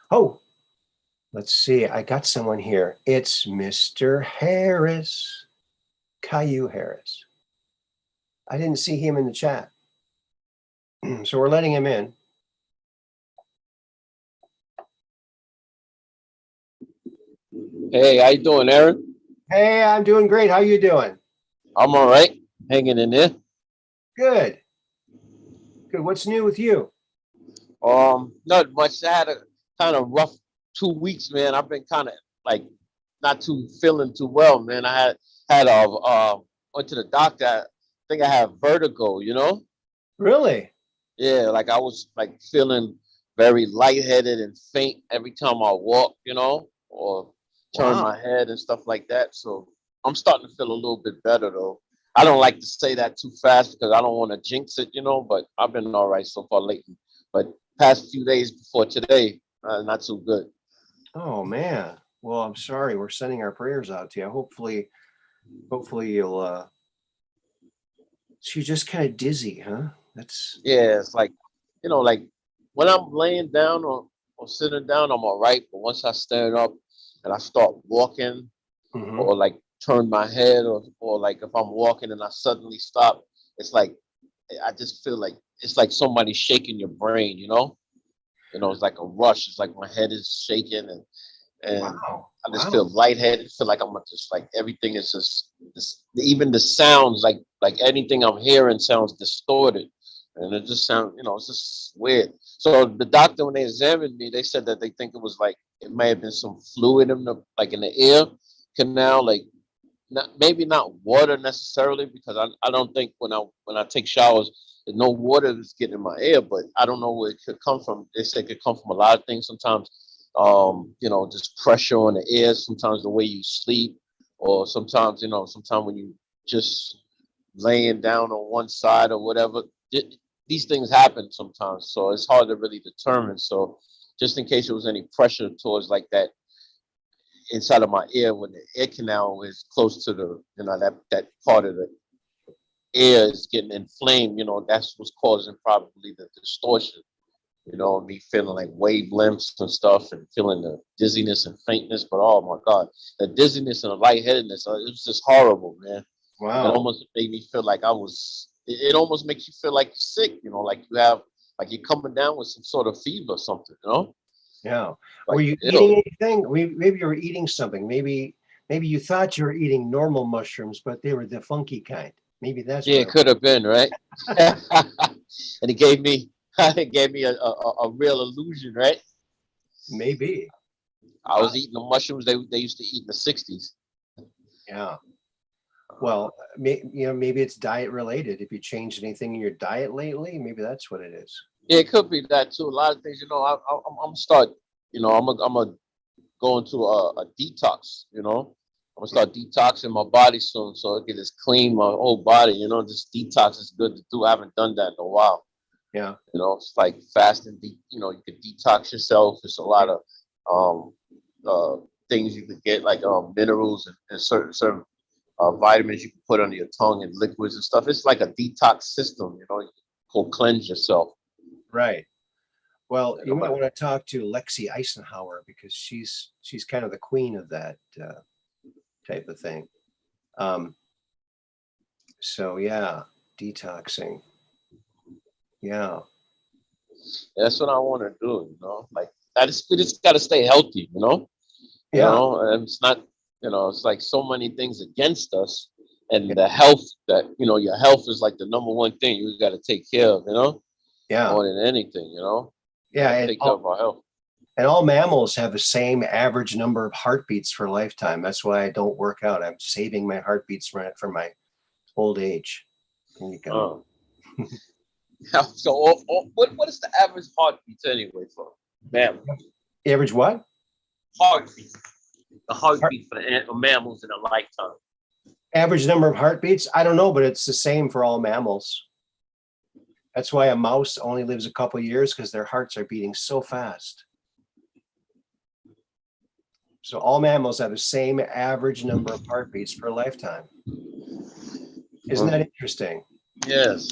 Oh, let's see. I got someone here. It's Mr. Harris, Caillou Harris. I didn't see him in the chat. So we're letting him in. Hey, how you doing, Aaron? Hey, I'm doing great. How you doing? I'm all right. Hanging in there. Good. Good. What's new with you? Not much. I had a kind of rough 2 weeks, man. I've been kind of like not too feeling too well, man. I had went to the doctor. I think I have vertigo, you know? Really? Yeah, like I was like feeling very lightheaded and faint every time I walk, you know, or turn Wow. my head and stuff like that. So I'm starting to feel a little bit better though. I don't like to say that too fast because I don't want to jinx it, you know, but I've been all right so far lately. But past few days before today, not so good. Oh man. Well, I'm sorry. We're sending our prayers out to you. Hopefully you'll she's just kind of dizzy, huh? That's Yeah, it's like, you know, like when I'm laying down or sitting down, I'm all right. But once I stand up and I start walking, mhm. or like turn my head, or like if I'm walking and I suddenly stop, it's like I just feel like it's like somebody shaking your brain, you know? You know, it's like a rush. It's like my head is shaking and Wow. I just Wow. feel lightheaded. Feel like I'm just like everything is just this, even the sounds like anything I'm hearing sounds distorted. And it just sounds, you know, it's just weird. So the doctor, when they examined me, they said that they think it was like it may have been some fluid in the like in the ear canal, like not maybe not water necessarily because I don't think when I take showers no water is getting in my ear, but I don't know where it could come from. They say it could come from a lot of things. Sometimes you know, just pressure on the ear, sometimes the way you sleep, or sometimes, you know, sometimes when you just laying down on one side or whatever. These things happen sometimes, so it's hard to really determine. So just in case there was any pressure towards like that inside of my ear when the ear canal is close to the, you know, that part of the ear is getting inflamed, you know, that's what's causing probably the distortion, you know, me feeling like wavelengths and stuff and feeling the dizziness and faintness. But oh my God, the dizziness and the lightheadedness, it was just horrible, man. It Wow. almost made me feel like it almost makes you feel like you're sick, you know, like you have, like you're coming down with some sort of fever or something, you know? Yeah. Were Like, you eating ew. anything? Maybe you were eating something. Maybe you thought you were eating normal mushrooms, but they were the funky kind. Maybe that's Yeah, what it it could have been, right? And it gave me, it gave me a real illusion, right? maybe. I was eating the mushrooms they used to eat in the 60s. Yeah. Well, maybe it's diet related. If you changed anything in your diet lately, maybe that's what it is. Yeah, it could be that too. A lot of things, you know, I'm start, you know, I'm a go into a detox, you know. I'm gonna start detoxing my body soon so it can just clean my whole body, you know, just detox is good to do. I haven't done that in a while. Yeah. You know, it's like fasting, you know, you could detox yourself. There's a lot of um things you could get like minerals and certain vitamins you can put under your tongue and liquids and stuff. It's like a detox system, you know, you can cleanse yourself. Right. Well, And you I'm might like, want to talk to Lexi Eisenhower because she's kind of the queen of that type of thing. Um, so yeah, detoxing. Yeah. that's what I want to do, you know. Like we just gotta stay healthy, you know. You Yeah. know, and it's not, you know, it's like so many things against us, Yeah. and the health that, you know, your health is like the number one thing you got to take care of, you know, Yeah. more than anything, you know, we Yeah. got to take care of our health. And all mammals have the same average number of heartbeats for a lifetime. That's why I don't work out. I'm saving my heartbeats for my old age. There you go. Uh, so, what is the average heartbeat anyway for mammals? Average what? Heartbeat, the Heart, heartbeat for the mammals in a lifetime. average number of heartbeats? I don't know, but it's the same for all mammals. That's why a mouse only lives a couple years because their hearts are beating so fast. So all mammals have the same average number of heartbeats per lifetime. Isn't that interesting? Yes.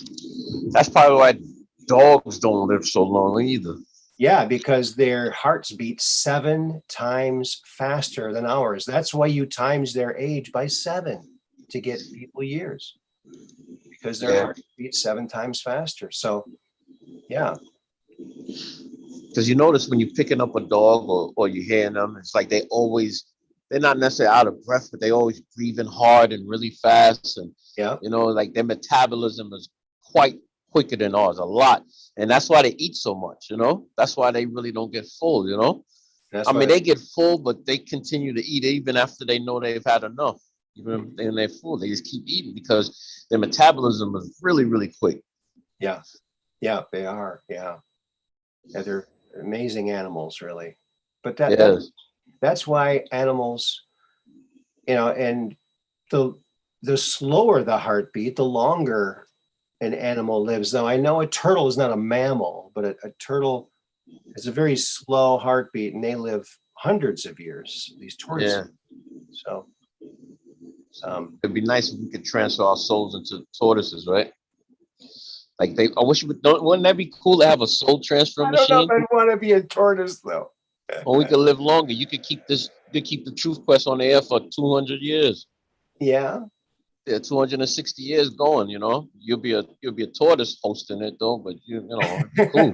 That's probably why dogs don't live so long either. Yeah, because their hearts beat 7 times faster than ours. That's why you times their age by 7 to get people years, because their heart beats 7 times faster. So, yeah. Because you notice when you're picking up a dog or you're hearing them, it's like they're not necessarily out of breath, but they always breathing hard and really fast. And, Yeah. like their metabolism is quite quicker than ours, a lot. And that's why they eat so much, That's why they really don't get full, That's I why mean, they get full, but they continue to eat even after they know they've had enough. Even when they're full, they just keep eating because their metabolism is really, really quick. Yeah. Yeah, they are. Yeah. Yeah, they're amazing animals, really. But that's why animals, and the slower the heartbeat, the longer an animal lives. Now, I know a turtle is not a mammal, but a turtle has a very slow heartbeat, and they live hundreds of years, these tortoises. So it'd be nice if we could transfer our souls into tortoises, right? Like I wish wouldn't that be cool to have a soul transfer machine? I don't know if I'd want to be a tortoise, though. Or we could live longer. You could keep the Truth Quest on the air for 200 years. Yeah. Yeah, 260 years going, You'll be a tortoise hosting it though, but cool.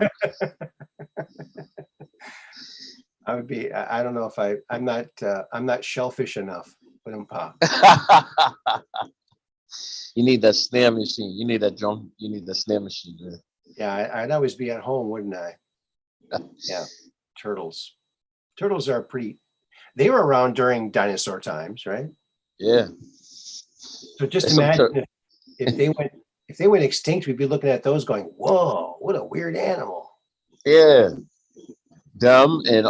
I would be. I don't know if I'm not shellfish enough. But I'm pop. You need that snare machine. You need that drum. You need the snare machine. Man. Yeah, I'd always be at home, wouldn't I? Yeah, turtles. Turtles are pretty. They were around during dinosaur times, right? Yeah. So just imagine if they went extinct, we'd be looking at those, going, "Whoa, what a weird animal." Yeah. Them and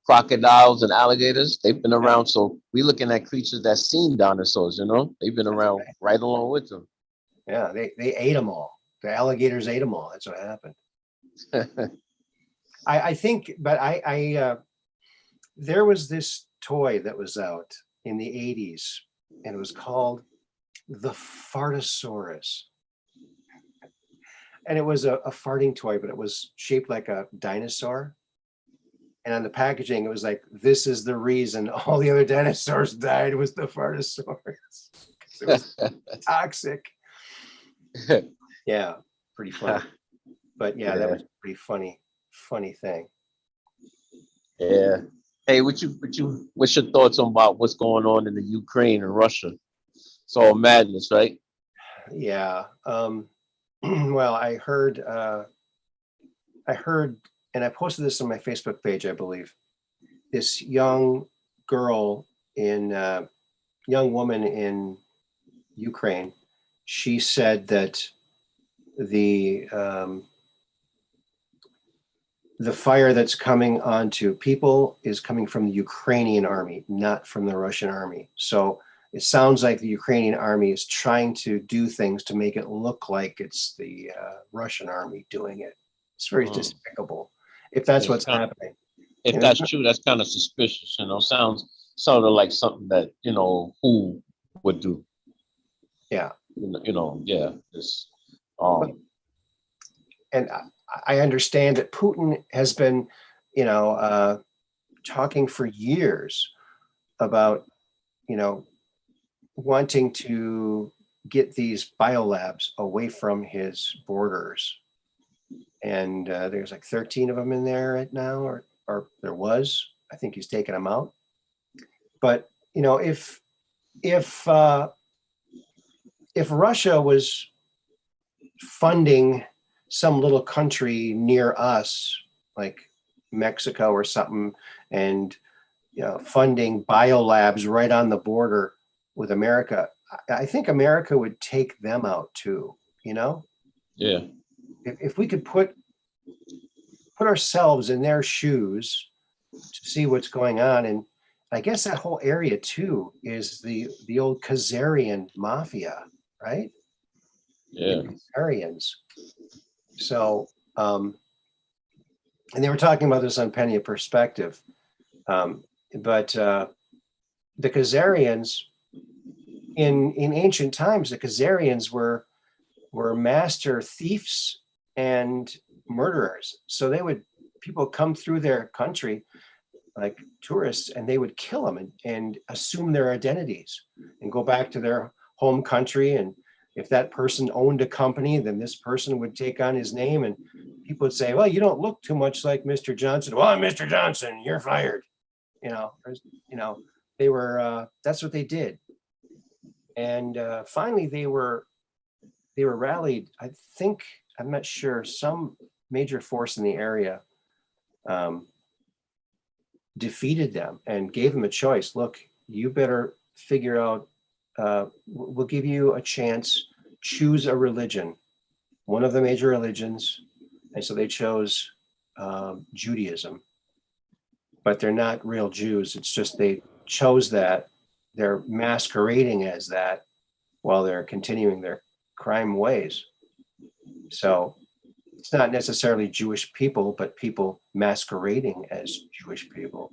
crocodiles and alligators, they've been around. So we're looking at creatures that seen dinosaurs, They've been around right along with them. Yeah, they ate them all. The alligators ate them all. That's what happened. I think, but there was this toy that was out in the 80s, and it was called the Fartasaurus. And it was a farting toy, but it was shaped like a dinosaur. And on the packaging, it was like, "This is the reason all the other dinosaurs died, was the Fartasaurus." It was toxic. Yeah, pretty funny. But yeah, that was a pretty funny thing. Yeah. Hey, what's your thoughts about what's going on in the Ukraine and Russia? It's all madness, right? Yeah. Well, I heard, and I posted this on my Facebook page, I believe. This young woman in Ukraine, she said that the fire that's coming onto people is coming from the Ukrainian army, not from the Russian army. So it sounds like the Ukrainian army is trying to do things to make it look like it's the Russian army doing it. It's very despicable, if that's what's happening. If that's true, that's kind of suspicious. Sounds sort of like something that who would do. Yeah. Yeah. And I understand that Putin has been, talking for years about, wanting to get these biolabs away from his borders. And there's like 13 of them in there right now, or there was. I think he's taken them out. But if Russia was funding some little country near us, like Mexico or something, and funding biolabs right on the border with America, I think America would take them out too. Yeah. If we could put ourselves in their shoes to see what's going on, and I guess that whole area too is the old Kazarian Mafia, right? Yeah. The Kazarians. So, and they were talking about this on Penny of Perspective, but the Kazarians in ancient times, the Kazarians were master thieves and murderers. So people come through their country like tourists, and they would kill them and assume their identities and go back to their home country. And if that person owned a company, then this person would take on his name, and people would say, well, you don't look too much like Mr. Johnson. Well, I'm Mr. Johnson, you're fired. You know, they were, that's what they did. And finally they were rallied. I think, I'm not sure, some major force in the area defeated them and gave them a choice. Look, you better figure out, we'll give you a chance, choose a religion, one of the major religions. And so they chose Judaism, but they're not real Jews. It's just they chose that. They're masquerading as that while they're continuing their crime ways. So it's not necessarily Jewish people, but people masquerading as Jewish people.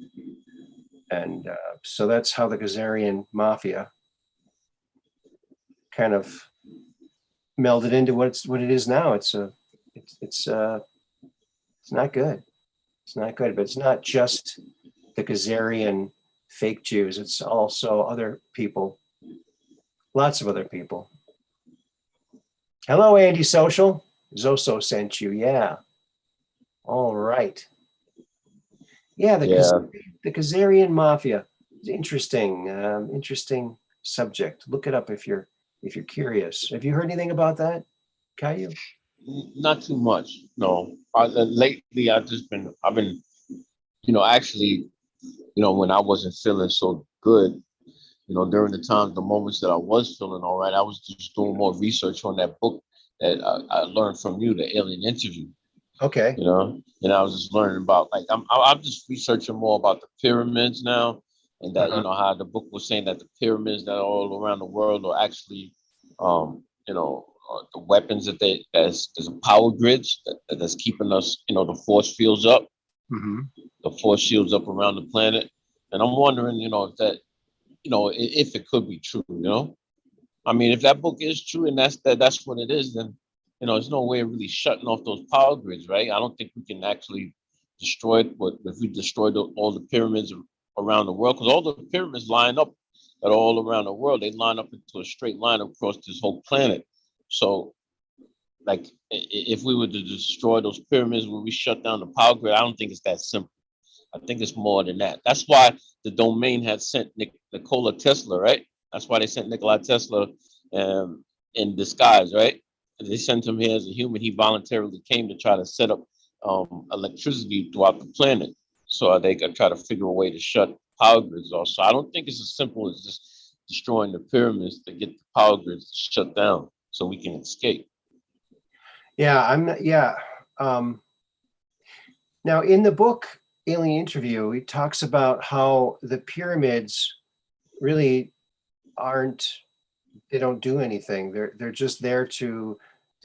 And so that's how the Kazarian Mafia kind of melded into what it is now. It's not good. It's not good, but it's not just the Kazarian fake Jews. It's also other people, lots of other people. Hello, Andy Social. Zoso sent you. Yeah. All right. Yeah, the Kazarian Mafia. Interesting, interesting subject. Look it up if you're curious. Have you heard anything about that, Caillou? Not too much. No. Lately, I've been, actually, when I wasn't feeling so good, during the moments that I was feeling all right, I was just doing more research on that book that I learned from you, the Alien Interview. Okay. And I was just learning about, like, I'm just researching more about the pyramids now, and that how the book was saying that the pyramids that are all around the world are actually, the weapons that there's a power grids that's keeping us, the force fields up, the force shields up around the planet, and I'm wondering, if that, if it could be true, I mean, if that book is true and that's what it is, then there's no way of really shutting off those power grids, right? I don't think we can actually destroy it. But if we destroyed all the pyramids around the world, because all the pyramids line up that are all around the world, they line up into a straight line across this whole planet. So, like, if we were to destroy those pyramids, when we shut down the power grid, I don't think it's that simple. I think it's more than that. That's why the domain had sent Nikola Tesla, right? That's why they sent Nikola Tesla in disguise, right? They sent him here as a human. He voluntarily came to try to set up electricity throughout the planet. So they could try to figure a way to shut power grids off. So I don't think it's as simple as just destroying the pyramids to get the power grids to shut down so we can escape. Yeah, now in the book Alien Interview, he talks about how the pyramids really they don't do anything. They're just there to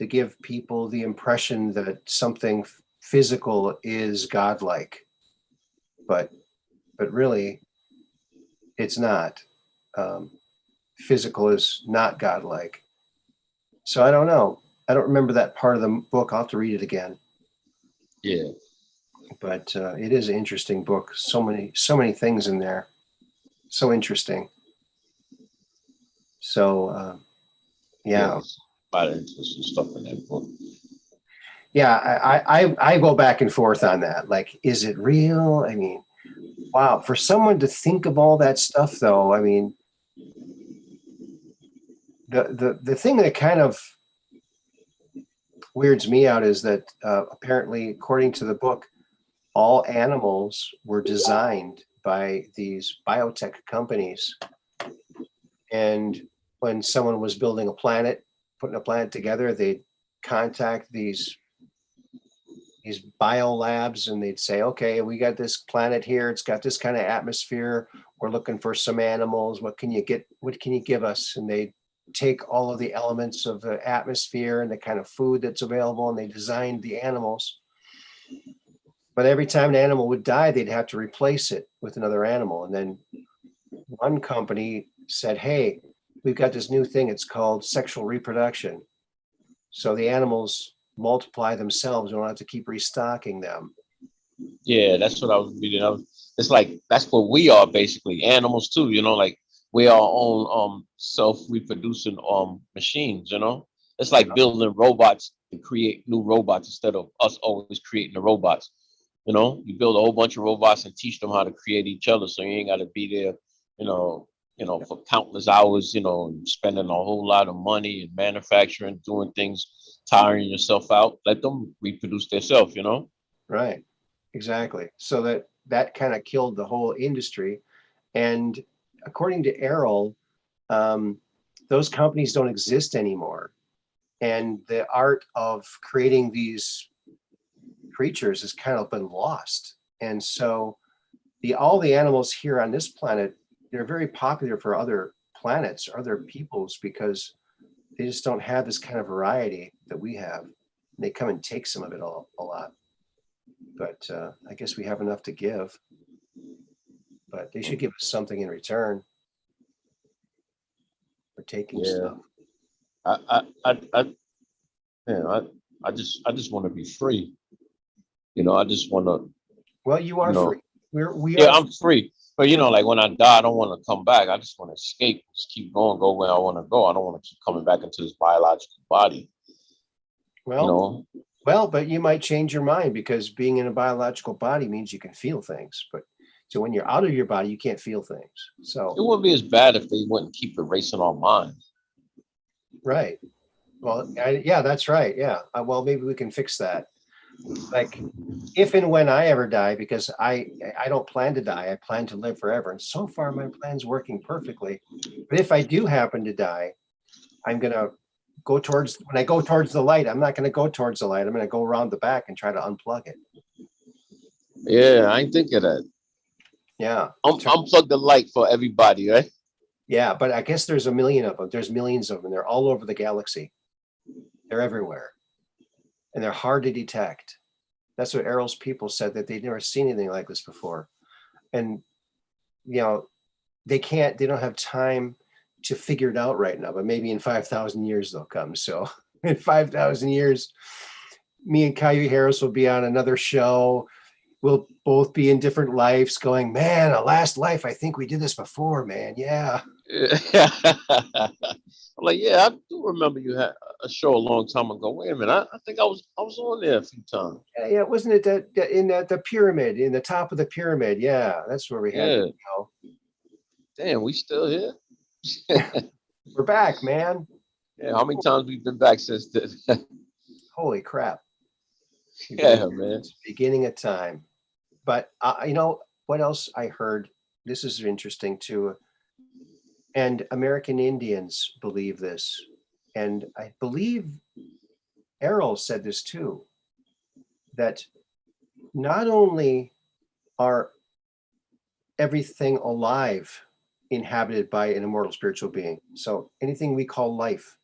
give people the impression that something physical is godlike, but really it's not. Physical is not godlike. So I don't know. I don't remember that part of the book. I'll have to read it again. Yeah. But it is an interesting book. So many things in there. So interesting. So yeah. A lot of interesting stuff in that book. Yeah, I go back and forth on that. Like, is it real? I mean, wow, for someone to think of all that stuff, though, I mean, the thing that kind of weirds me out is that apparently, according to the book, all animals were designed by these biotech companies. And when someone was building a planet, putting a planet together, they'd contact these biolabs and they'd say, okay, we got this planet here. It's got this kind of atmosphere. We're looking for some animals. What can you give us? And they take all of the elements of the atmosphere and the kind of food that's available, and they designed the animals. But every time an animal would die, they'd have to replace it with another animal. And then one company said, hey, we've got this new thing. It's called sexual reproduction. So the animals multiply themselves. We don't have to keep restocking them. Yeah, that's what I was reading. It's like that's what we are basically, animals too. You know, like we are our own self-reproducing machines. You know, it's like building robots to create new robots instead of us always creating the robots. You know, you build a whole bunch of robots and teach them how to create each other, so you ain't got to be there. You know, for countless hours. You know, and spending a whole lot of money and manufacturing, doing things, tiring yourself out. Let them reproduce themselves. You know. Right. Exactly. So that kind of killed the whole industry. And according to Errol, those companies don't exist anymore. And the art of creating these creatures has kind of been lost. And so all the animals here on this planet, they're very popular for other planets or other peoples because they just don't have this kind of variety that we have. They come and take some of it a lot. But I guess we have enough to give. But they should give us something in return for taking stuff. I I just want to be free. You know, I just want to. Well, you are You know, free. We yeah, are I'm free. But you know, like when I die, I don't want to come back. I just want to escape, just keep going, go where I want to go. I don't want to keep coming back into this biological body. You well, know, but you might change your mind because being in a biological body means you can feel things. But so when you're out of your body, you can't feel things. So it wouldn't be as bad if they wouldn't keep erasing our minds. right. Well, yeah, that's right. Yeah. Well, maybe we can fix that. Like if and when I ever die, because I don't plan to die. I plan to live forever. And so far my plan's working perfectly. But if I do happen to die, I'm gonna when I go towards the light, I'm not gonna go towards the light. I'm gonna go around the back and try to unplug it. Yeah, I ain't think of that. Yeah. Unplug the light for everybody, right? Yeah, but I guess there's a million of them. There's millions of them. They're all over the galaxy. They're everywhere. And they're hard to detect. That's what Errol's people said, that they'd never seen anything like this before. And they don't have time to figure it out right now, but maybe in 5,000 years they'll come. So in 5,000 years, me and Caillou Harris will be on another show. We'll both be in different lives going, man, a last life. I think we did this before, man. Yeah. I'm like, yeah, I do remember you had a show a long time ago. Wait a minute, I think I was on there a few times. Yeah, wasn't it that in the pyramid, in the top of the pyramid? Yeah, that's where we had Yeah, to go. damn, we still here. We're back, man. Yeah, how many times we've been back since then? Holy crap. We've been Yeah, man. since the beginning of time. But you know what else I heard? This is interesting too. And American Indians believe this. And I believe Errol said this too, that not only are everything alive inhabited by an immortal spiritual being. So anything we call life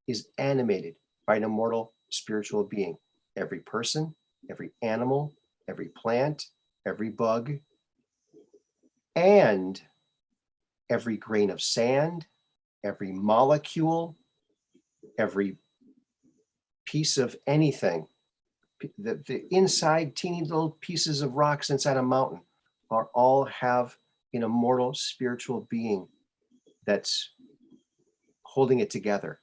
is animated by an immortal spiritual being. Every person, every animal, every plant, every bug, and every grain of sand, every molecule, every piece of anything. The inside teeny little pieces of rocks inside a mountain are all have an immortal spiritual being that's holding it together.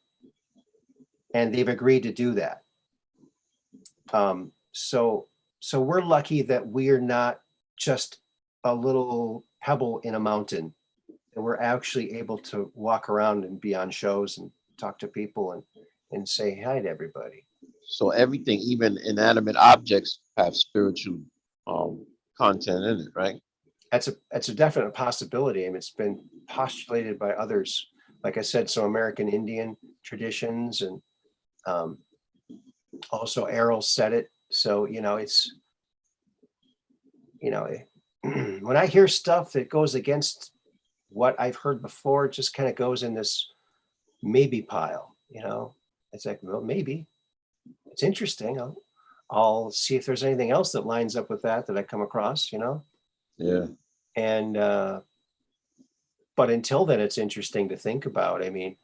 And they've agreed to do that. So we're lucky that we're not just a little pebble in a mountain, and we're actually able to walk around and be on shows and talk to people and say hi to everybody. So everything, even inanimate objects, have spiritual content in it, right? That's a definite possibility. I mean, it's been postulated by others. Like I said, so American Indian traditions, and also Errol said it. So it's when I hear stuff that goes against what I've heard before, it just kind of goes in this maybe pile. It's like, well, maybe it's interesting. I'll see if there's anything else that lines up with that I come across. Yeah. And but until then, it's interesting to think about. I mean,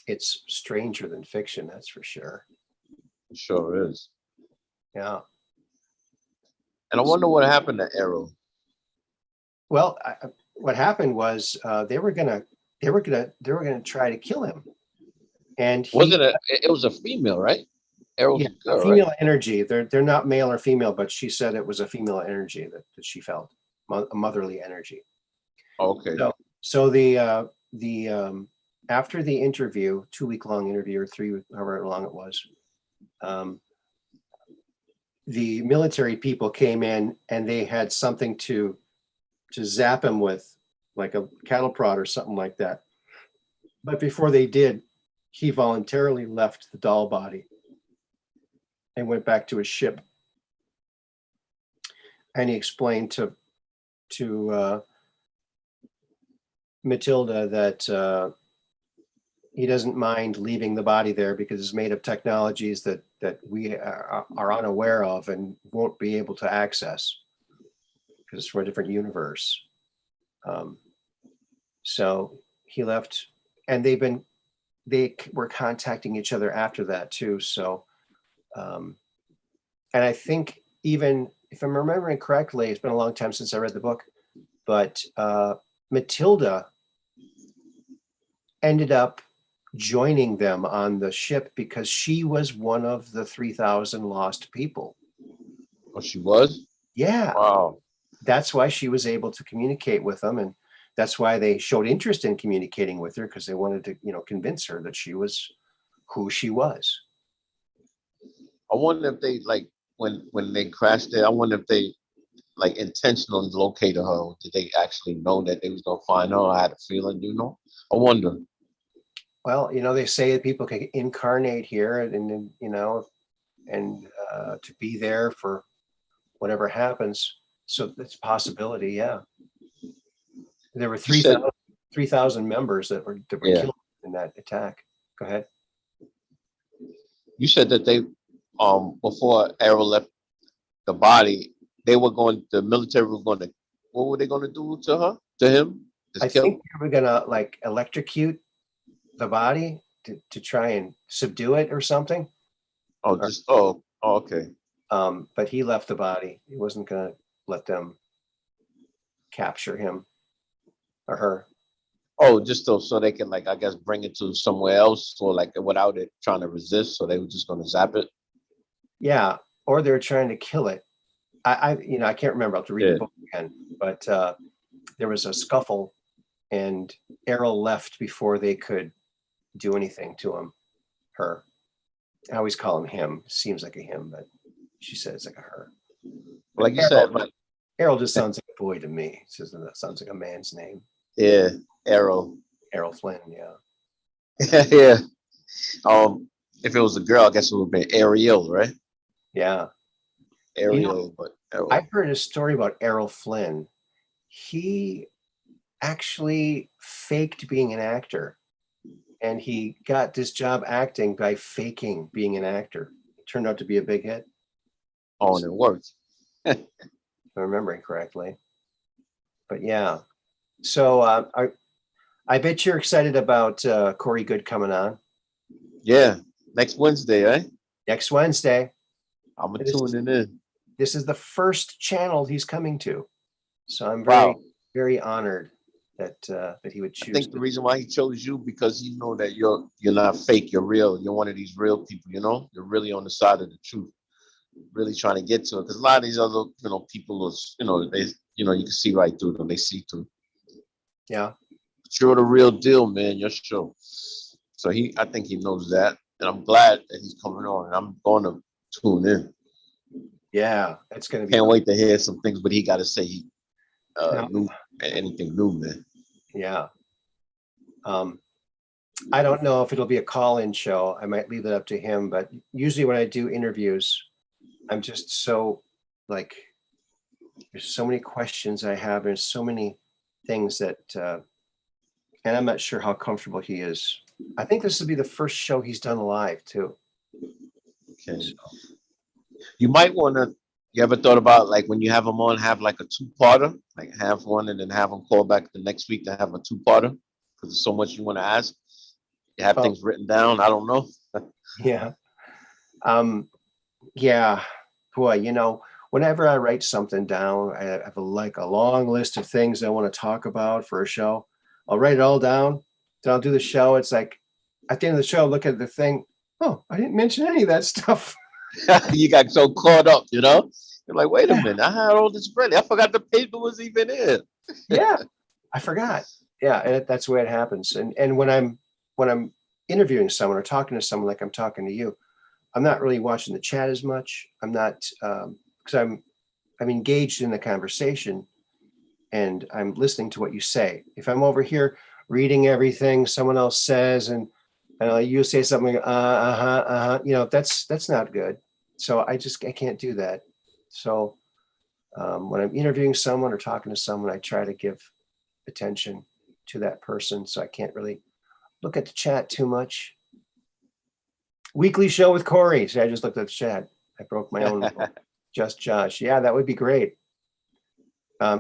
it's stranger than fiction, that's for sure. It sure is. Yeah. And I wonder what happened to Arrow. Well, what happened was they were gonna try to kill him, and Was he, it it was a female, right? Arrow's yeah, a a girl, right? female energy. They're not male or female, but she said it was a female energy that she felt, a motherly energy. Okay. So the after the interview, 2 week long interview or 3, however long it was, the military people came in and they had something to zap him with, like a cattle prod or something like that. But before they did, he voluntarily left the doll body and went back to his ship. And he explained to Matilda that he doesn't mind leaving the body there because it's made of technologies that we are unaware of and won't be able to access because it's from a different universe. So he left, and they were contacting each other after that too. So, and I think, even if I'm remembering correctly, it's been a long time since I read the book, but Matilda ended up joining them on the ship because she was one of the 3,000 lost people. Oh, she was? Yeah. Wow. That's why she was able to communicate with them, and that's why they showed interest in communicating with her, because they wanted to, convince her that she was who she was. I wonder if they, like, when they crashed there, I wonder if they, like, intentionally located her. Or did they actually know that they was gonna find her? I had a feeling, I wonder. Well, they say that people can incarnate here, and and to be there for whatever happens. So it's a possibility. Yeah, there were You said, 3,000 members that were yeah. killed in that attack. Go ahead. You said that they, before Arrow left the body, the military was going to, what were they going to do to him? I Just kill think him? they were gonna like electrocute the body to try and subdue it or something. Oh, Or, okay. but he left the body. He wasn't gonna let them capture him or her. Oh, just so they can, like, I guess, bring it to somewhere else, or like without it trying to resist. So they were just going to zap it. Yeah, or they're trying to kill it. I can't remember. I'll have to read Yeah. the book again. But there was a scuffle, and Errol left before they could do anything to him. Her. I always call him him. Seems like a him, but she said it's like a her. But Like you said, but Errol just sounds like a boy to me. It says that sounds like a man's name. yeah, Arrow. Errol Flynn, yeah. Yeah. If it was a girl, I guess it would be Ariel, right? Yeah. Ariel, but Arrow. I've heard a story about Errol Flynn. He actually faked being an actor, and he got this job acting by faking being an actor. It turned out to be a big hit. Oh, and it worked. If I'm remembering correctly. But yeah. So I bet you're excited about Corey Good coming on. Yeah, next Wednesday, right? Next Wednesday. I'm tuning in. This is the first channel he's coming to. So I'm Wow. very honored that he would choose. I think the reason why he chose you, because he know that you're not fake, you're real. You're one of these real people, You're really on the side of the truth, really trying to get to it. Because a lot of these other, people is, they, you can see right through them. They see through. Yeah. But you're the real deal, man. You're sure. So I think he knows that, and I'm glad that he's coming on. And I'm going to tune in. Yeah, it's going to be. Can't wait to hear some things, but he got to say No. new, anything new, man. Yeah. I don't know if it'll be a call-in show. I might leave it up to him, but usually when I do interviews, I'm just so like, there's so many questions I have. There's so many things that, and I'm not sure how comfortable he is. I think this will be the first show he's done live too. Okay. You might want to You ever thought about like when you have them on, have like a two-parter, like have one and then have them call back the next week to have a two-parter because there's so much you want to ask. You have Oh, things written down. I don't know. yeah. Yeah. Boy, whenever I write something down, I have like a long list of things I want to talk about for a show. I'll write it all down. Then I'll do the show. It's like at the end of the show, look at the thing. Oh, I didn't mention any of that stuff. You got so caught up, you know? You're like, wait a Yeah. minute, I had all this ready. I forgot the paper was even in. Yeah. I forgot. Yeah, and that's the way it happens. And when I'm interviewing someone or talking to someone like I'm talking to you, I'm not really watching the chat as much. I'm not because I'm engaged in the conversation and I'm listening to what you say. If I'm over here reading everything someone else says and you say something, that's not good. So I can't do that. So when I'm interviewing someone or talking to someone, I try to give attention to that person. So I can't really look at the chat too much. Weekly show with Corey. See, I just looked at the chat. I broke my own rule. Just Josh. Yeah, that would be great.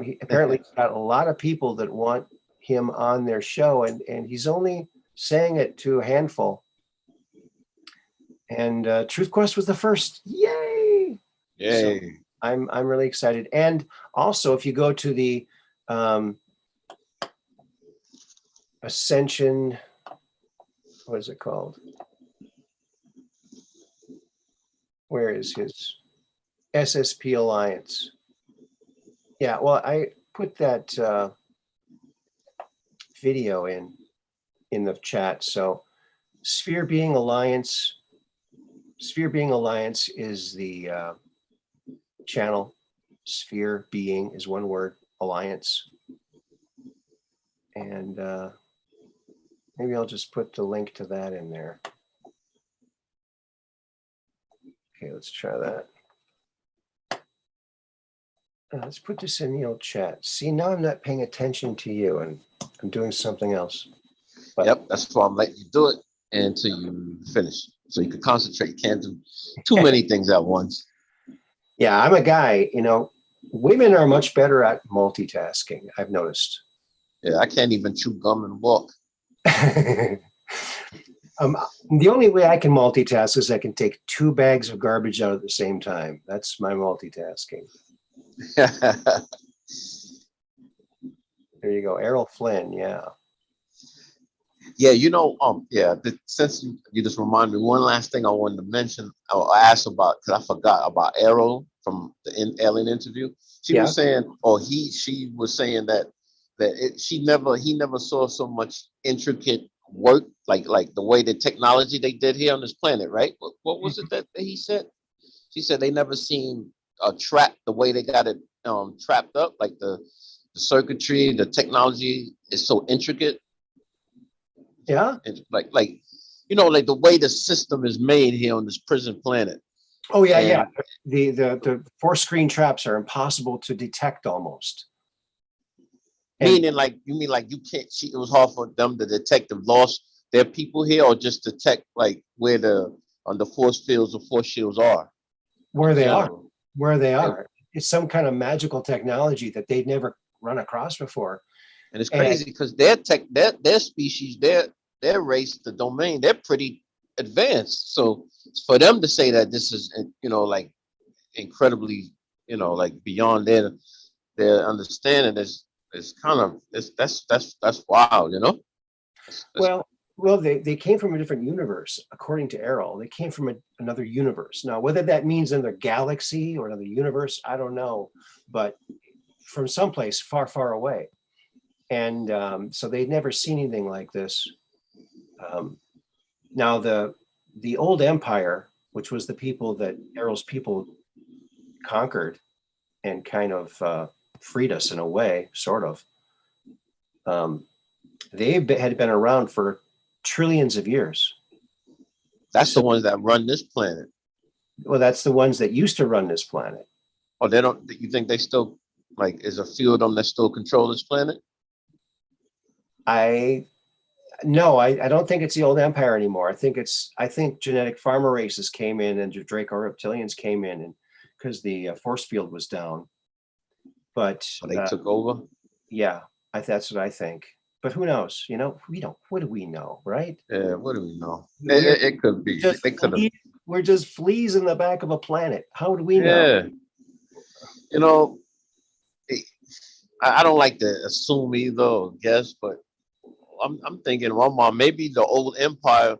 He apparently got a lot of people that want him on their show, and he's only saying it to a handful. And Truth Quest was the first. Yay! Yay. So I'm really excited. And also, if you go to the Ascension, what is it called? Where is his SSP Alliance? Yeah, well, I put that video in the chat. So Sphere Being Alliance is the channel. Sphere Being is one word, Alliance. And maybe I'll just put the link to that in there. Okay, let's try that. Let's put this in the old chat. See, now I'm not paying attention to you and I'm doing something else. But Yep, that's why I'm letting you do it until you finish. So you can concentrate. You can't do too many things at once. yeah, I'm a guy, women are much better at multitasking, I've noticed. Yeah, I can't even chew gum and walk. The only way I can multitask is I can take 2 bags of garbage out at the same time. That's my multitasking. There you go. Errol Flynn. Yeah. Yeah, since you just reminded me, one last thing I wanted to mention, I asked about, because I forgot about Errol from the Alien interview. She was saying, or she was saying that he never saw so much intricate work, like the way the technology they did here on this planet, right? What was it that he said? She said they never seen a trap the way they got it trapped up, like the circuitry, the technology is so intricate. Yeah. And like like the way the system is made here on this prison planet. Oh yeah, yeah. The 4 screen traps are impossible to detect almost. Meaning, like you mean like you can't see? It was hard for them, the detective, lost their people here, or just detect like where the force fields or force shields are. Where they are. It's some kind of magical technology that they'd never run across before. And it's crazy because their species, their race, the domain, they're pretty advanced. So for them to say that this is, like incredibly, like beyond their understanding is kind of that's wild, Well, they came from a different universe, according to Errol. They came from another universe. Now, whether that means another galaxy or another universe, I don't know, but from someplace far, far away. And so they'd never seen anything like this. Now, the old empire, which was the people that Errol's people conquered and kind of freed us in a way, sort of, they had been around for trillions of years. That's the ones that run this planet. Well, that's the ones that used to run this planet. Oh, they don't. You think they still is a few of them that still control this planet? I don't think it's the old empire anymore. I think genetic farmer races came in and Draco reptilians came in, and because the force field was down. But So they took over. yeah, that's what I think. But who knows? You know, we don't. What do we know, right? Yeah, what do we know? We're It could be. just They could have. we're just fleas in the back of a planet. How do we know? Yeah, you know, it- I don't like to assume either or guess, but I'm thinking, well, mom, maybe the old empire,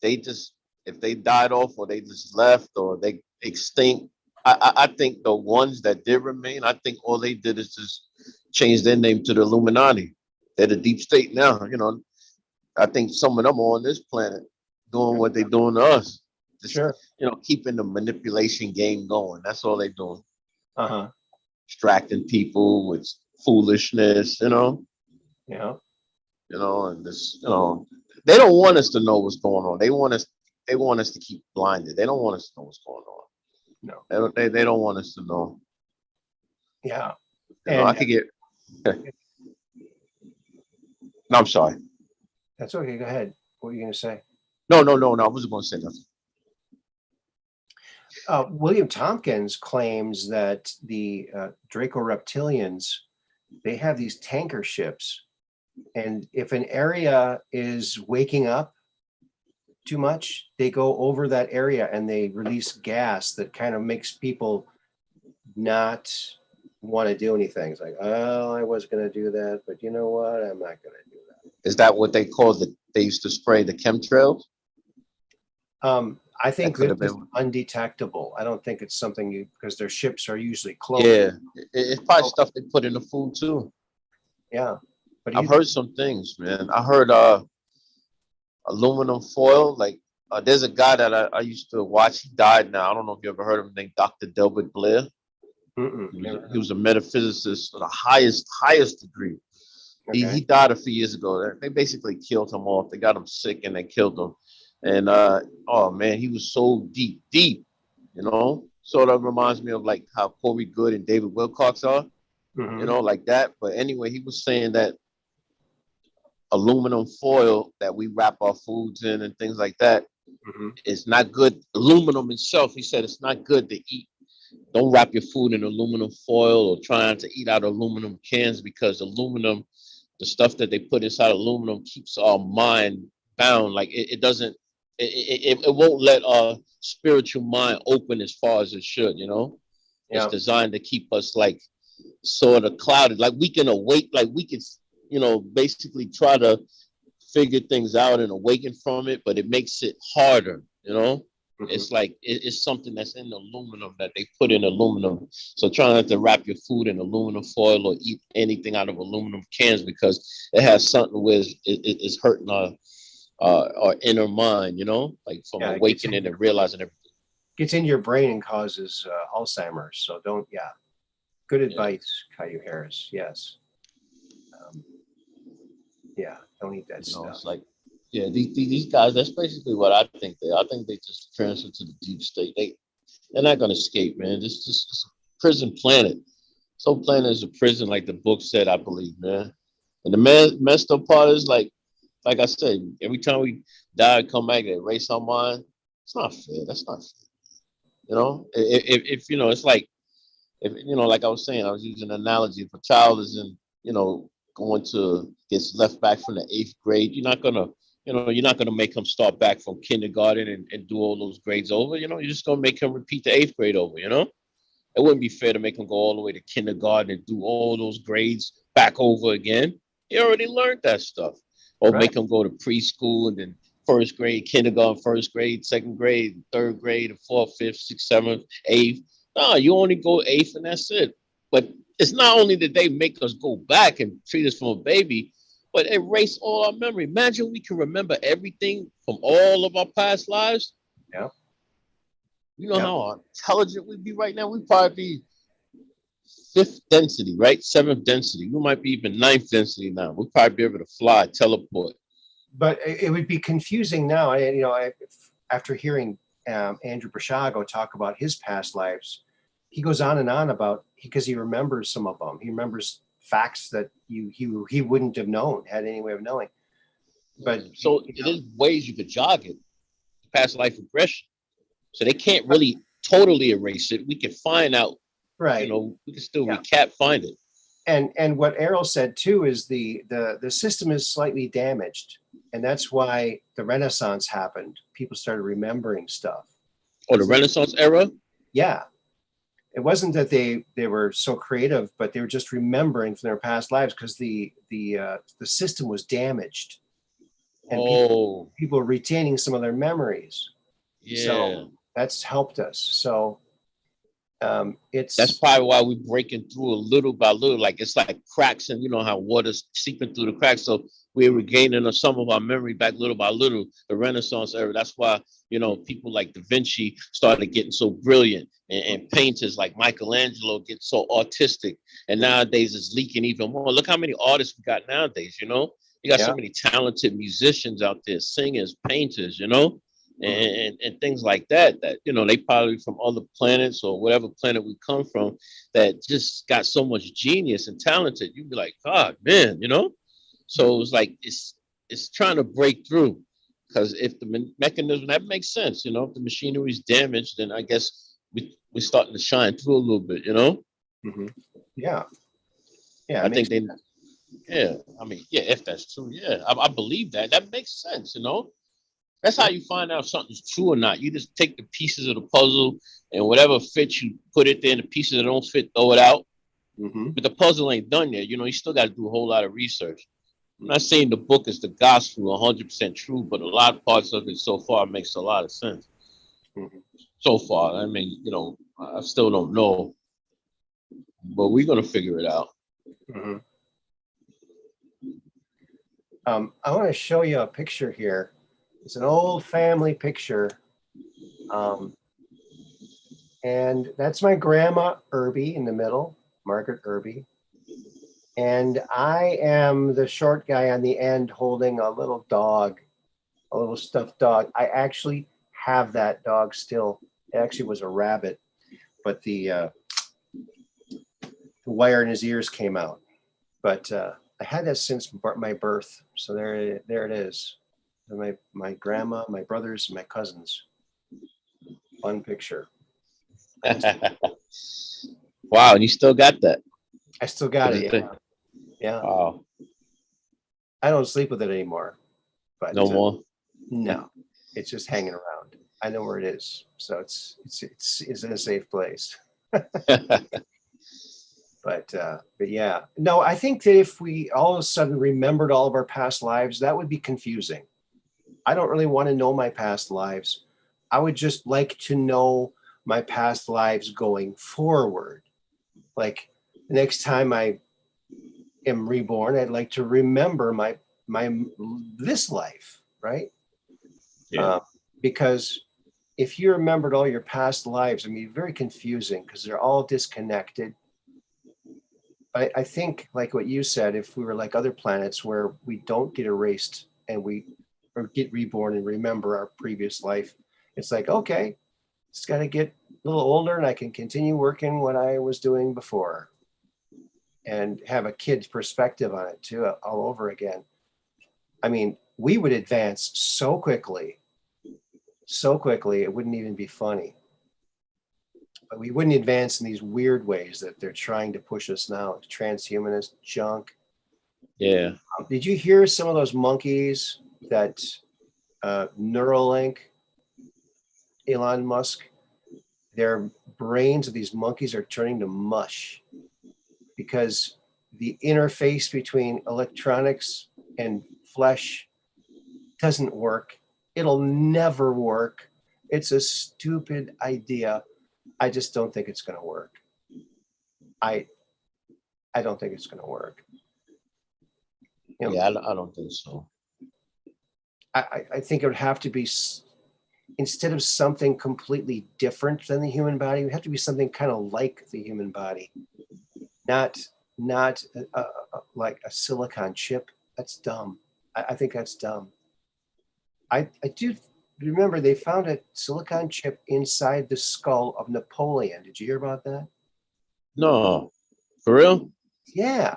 they just if they died off or they just left or they extinct. I think the ones that did remain, I think all they did is just change their name to the Illuminati. They're the deep state now. You know, I think some of them are on this planet doing what they're doing to us. Just, Sure. keeping the manipulation game going. That's all they're doing. Uh-huh. Distracting people with foolishness, Yeah. and this, they don't want us to know what's going on. They want us to keep blinded. They don't want us to know what's going on. No. They don't want us to know. Yeah. I could get. No, I'm sorry. That's okay. Go ahead. What are you going to say? No. I wasn't going to say nothing. William Tompkins claims that the Draco reptilians, they have these tanker ships, and if an area is waking up too much, they go over that area and they release gas that kind of makes people not want to do anything. It's like, oh, I was going to do that, but you know what? I'm not going to do that. Is that what they call they used to spray the chemtrails? I think this is undetectable. I don't think it's something because their ships are usually closed. Yeah, it's probably stuff they put in the food too. Yeah, but I've heard some things, man. I heard aluminum foil. Like there's a guy that I used to watch. He died now. I don't know if you ever heard of him, named Dr. Delbert Blair. He was a metaphysicist to the highest degree. Okay. He died a few years ago. They basically killed him off. They got him sick and they killed him. And oh man, he was so deep, Sort of reminds me of like how Corey Good and David Wilcox are, like that. But anyway, he was saying that aluminum foil that we wrap our foods in and things like that, it's not good. Aluminum itself, he said, it's not good to eat. Don't wrap your food in aluminum foil or trying to eat out of aluminum cans, because aluminum, the stuff that they put inside aluminum keeps our mind bound. Like it doesn't, it won't let our spiritual mind open as far as it should, Yeah. It's designed to keep us like sort of clouded. Like we can awake, like we can, basically try to figure things out and awaken from it, but it makes it harder, It's like it's something that's in the aluminum that they put in aluminum. So try not to wrap your food in aluminum foil or eat anything out of aluminum cans, because it has something where it's hurting our inner mind, like from awakening and realizing everything. Gets in your brain and causes Alzheimer's. So don't, Good advice, Caillou Harris. Yes. Don't eat that stuff. It's like, these guys, that's basically what I think they are. I think they just transfer to the deep state. They're not going to escape, man. This is a prison planet. So planet is a prison, like the book said, I believe, man. And the messed up part is like I said, every time we die and come back, they erase our mind. It's not fair. That's not fair. If it's like, like I was saying, I was using an analogy. If a child is in, gets left back from the 8th grade, you're not gonna make him start back from kindergarten and do all those grades over. You're just gonna make him repeat the 8th grade over. It wouldn't be fair to make him go all the way to kindergarten and do all those grades back over again. He already learned that stuff. Or make him go to preschool and then 1st grade, kindergarten, 1st grade, 2nd grade, 3rd grade, 4th, 5th, 6th, 7th, 8th. No, you only go 8th and that's it. But it's not only that they make us go back and treat us from a baby, but erase all our memory. Imagine we can remember everything from all of our past lives. Yeah. How intelligent we'd be right now? We'd probably be 5th density, right? 7th density. We might be even 9th density now. We'd probably be able to fly, teleport. But it would be confusing now. After hearing Andrew Brishago talk about his past lives, he goes on and on about, because he remembers some of them. He remembers facts that he wouldn't have known, had any way of knowing. But so there's ways you could jog it, past life regression. So they can't really totally erase it. We can find out, Right. we can still Yeah. find it. And what Errol said too is the system is slightly damaged, and that's why the Renaissance happened. People started remembering stuff. Or the Renaissance era. Yeah, it wasn't that they were so creative, but they were just remembering from their past lives because the system was damaged, and people were retaining some of their memories. Yeah. So that's helped us. So that's probably why we're breaking through a little by little. Like it's like cracks, and you know how water's seeping through the cracks. So we're regaining some of our memory back little by little. The Renaissance era. That's why people like Da Vinci started getting so brilliant, and painters like Michelangelo get so artistic. And nowadays it's leaking even more. Look how many artists we got nowadays. You got so many talented musicians out there, singers, painters. And things like that they probably from other planets or whatever planet we come from that just got so much genius and talented. You'd be like, God, man, so it's like it's trying to break through, because if the mechanism, that makes sense, if the machinery is damaged, then I guess we're starting to shine through a little bit. Mm-hmm. Yeah I think they sense. Yeah, I mean, yeah, if that's true, yeah, I believe that makes sense. That's how you find out something's true or not. You just take the pieces of the puzzle, and whatever fits, you put it there. And the pieces that don't fit, throw it out. Mm-hmm. But the puzzle ain't done yet. You still got to do a whole lot of research. I'm not saying the book is the gospel 100% true, but a lot of parts of it so far makes a lot of sense. Mm-hmm. So far, I mean, I still don't know, but we're gonna figure it out. Mm-hmm. I want to show you a picture here. It's an old family picture. And that's my grandma, Irby, in the middle, Margaret Irby. And I am the short guy on the end holding a little dog, a little stuffed dog. I actually have that dog still. It actually was a rabbit, but the wire in his ears came out. But I had that since my birth. So there it is. My grandma, my brothers, and my cousins. Fun picture. Wow, and you still got that? I still got it. Yeah. Wow. I don't sleep with it anymore. But no more. No, it's just hanging around. I know where it is, so it's in a safe place. But yeah, no, I think that if we all of a sudden remembered all of our past lives, that would be confusing. I don't really want to know my past lives. I would just like to know my past lives going forward. Like the next time I am reborn, I'd like to remember my this life, right? Yeah. Because if you remembered all your past lives, it'd be very confusing because they're all disconnected. I think, like what you said, if we were like other planets where we don't get erased and we or get reborn and remember our previous life, it's like, okay, it's got to get a little older and I can continue working what I was doing before and have a kid's perspective on it too, all over again. I mean, we would advance so quickly, it wouldn't even be funny. But we wouldn't advance in these weird ways that they're trying to push us now, transhumanist junk. Yeah. Did you hear some of those monkeys that Neuralink, Elon Musk, their brains of these monkeys are turning to mush because the interface between electronics and flesh doesn't work. It'll never work. It's a stupid idea. I just don't think it's going to work. I don't think it's going to work. Yeah, I don't think so. I think it would have to be, instead of something completely different than the human body, it would have to be something kind of like the human body, not like a silicon chip. That's dumb. I think that's dumb. I do remember they found a silicon chip inside the skull of Napoleon. Did you hear about that? No, for real? Yeah.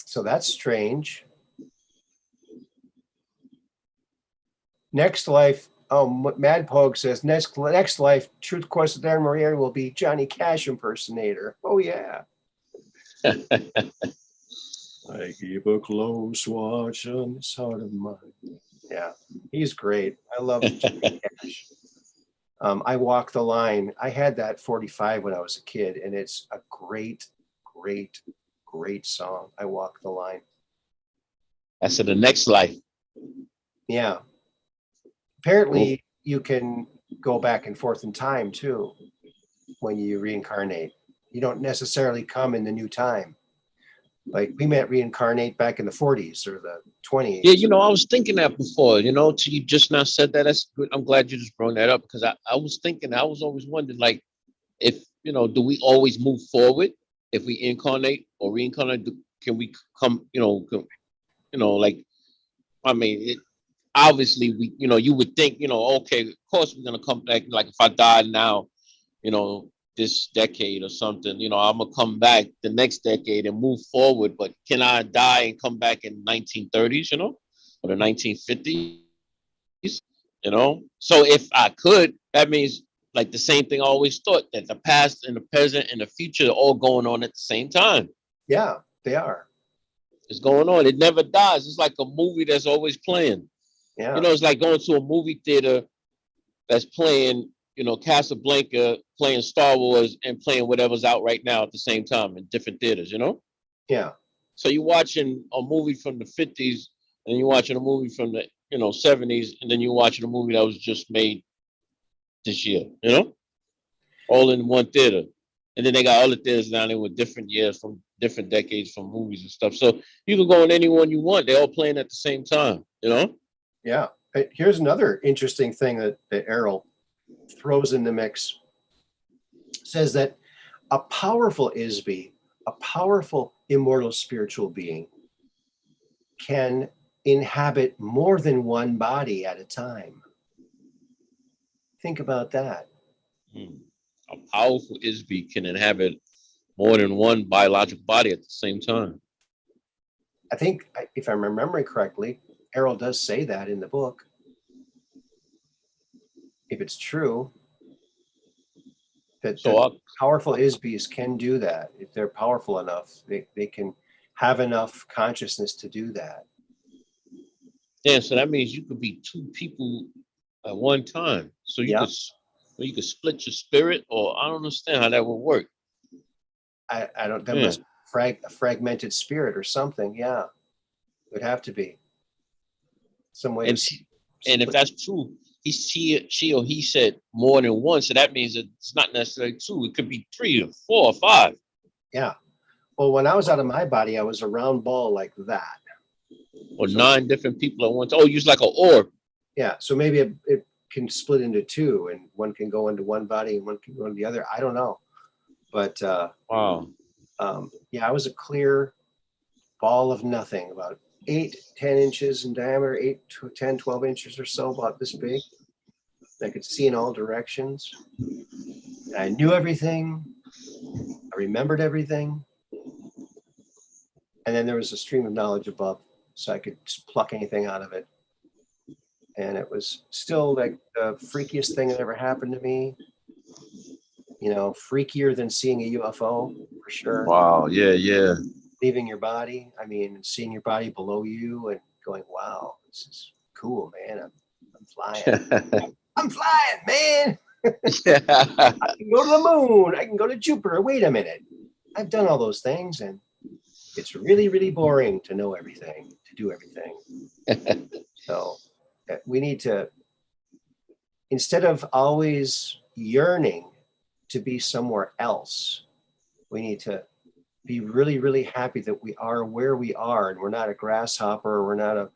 So that's strange. Next life, Mad Pogue says next life, Truth Course of Darren Moriarty will be Johnny Cash impersonator. Oh yeah. I keep a close watch on this heart of mine. Yeah, he's great. I love Johnny Cash. I Walk the Line. I had that 45 when I was a kid, and it's a great, great, great song. I Walk the Line. That's in the next life. Yeah. Apparently, you can go back and forth in time too when you reincarnate. You don't necessarily come in the new time. Like we might reincarnate back in the 40s or the 20s. Yeah, you know, I was thinking that before, you know, till you just now said that. That's good. I'm glad you just brought that up because I was thinking, I was always wondering, like, if, you know, do we always move forward if we incarnate or reincarnate? Can we come, like, I mean, obviously we, you know, you would think, you know, okay, of course we're going to come back. Like if I died now, you know, this decade or something, you know, I'm gonna come back the next decade and move forward. But can I die and come back in 1930s, you know, or the 1950s, you know? So if I could, that means like the same thing I always thought, that the past and the present and the future are all going on at the same time. Yeah, they are. It's going on. It never dies. It's like a movie that's always playing. Yeah. You know, it's like going to a movie theater that's playing, you know, Casablanca, playing Star Wars, and playing whatever's out right now at the same time in different theaters, you know? Yeah. So you're watching a movie from the 50s and you're watching a movie from the, you know, 70s, and then you're watching a movie that was just made this year, you know? All in one theater. And then they got other theaters down there with different years from different decades from movies and stuff. So you can go in any one you want. They're all playing at the same time, you know? Yeah. Here's another interesting thing that Errol throws in the mix. Says that a powerful Isby, a powerful immortal spiritual being, can inhabit more than one body at a time. Think about that. A powerful Isby can inhabit more than one biological body at the same time. I think, if I'm remembering correctly, Errol does say that in the book. If it's true, that powerful Isbys can do that. If they're powerful enough, they can have enough consciousness to do that. Yeah, so that means you could be two people at one time. So you could split your spirit, or I don't understand how that would work. I don't. That must be a fragmented spirit or something. Yeah, it would have to be some way. And if that's true, she or he said more than one, so that means it's not necessarily two. It could be 3 or 4 or 5. Yeah. Well, when I was out of my body, I was a round ball like that. Or so 9 different people at once. Oh, use like an orb. Yeah. So maybe it can split into 2, and one can go into one body and one can go into the other. I don't know. But wow. Yeah, I was a clear ball of nothing, about 8, 10 inches in diameter, 8 to 10, 12 inches or so, about this big. I could see in all directions. I knew everything. I remembered everything. And then there was a stream of knowledge above, so I could just pluck anything out of it. And it was still like the freakiest thing that ever happened to me. You know, freakier than seeing a UFO, for sure. Wow, yeah. Leaving your body, I mean, seeing your body below you and going, wow, this is cool, man. I'm flying. I'm flying, man. I can go to the moon. I can go to Jupiter. Wait a minute. I've done all those things, and it's really, really boring to know everything, to do everything. So we need to, instead of always yearning to be somewhere else, we need to be really, really happy that we are where we are, and we're not a grasshopper, or we're not a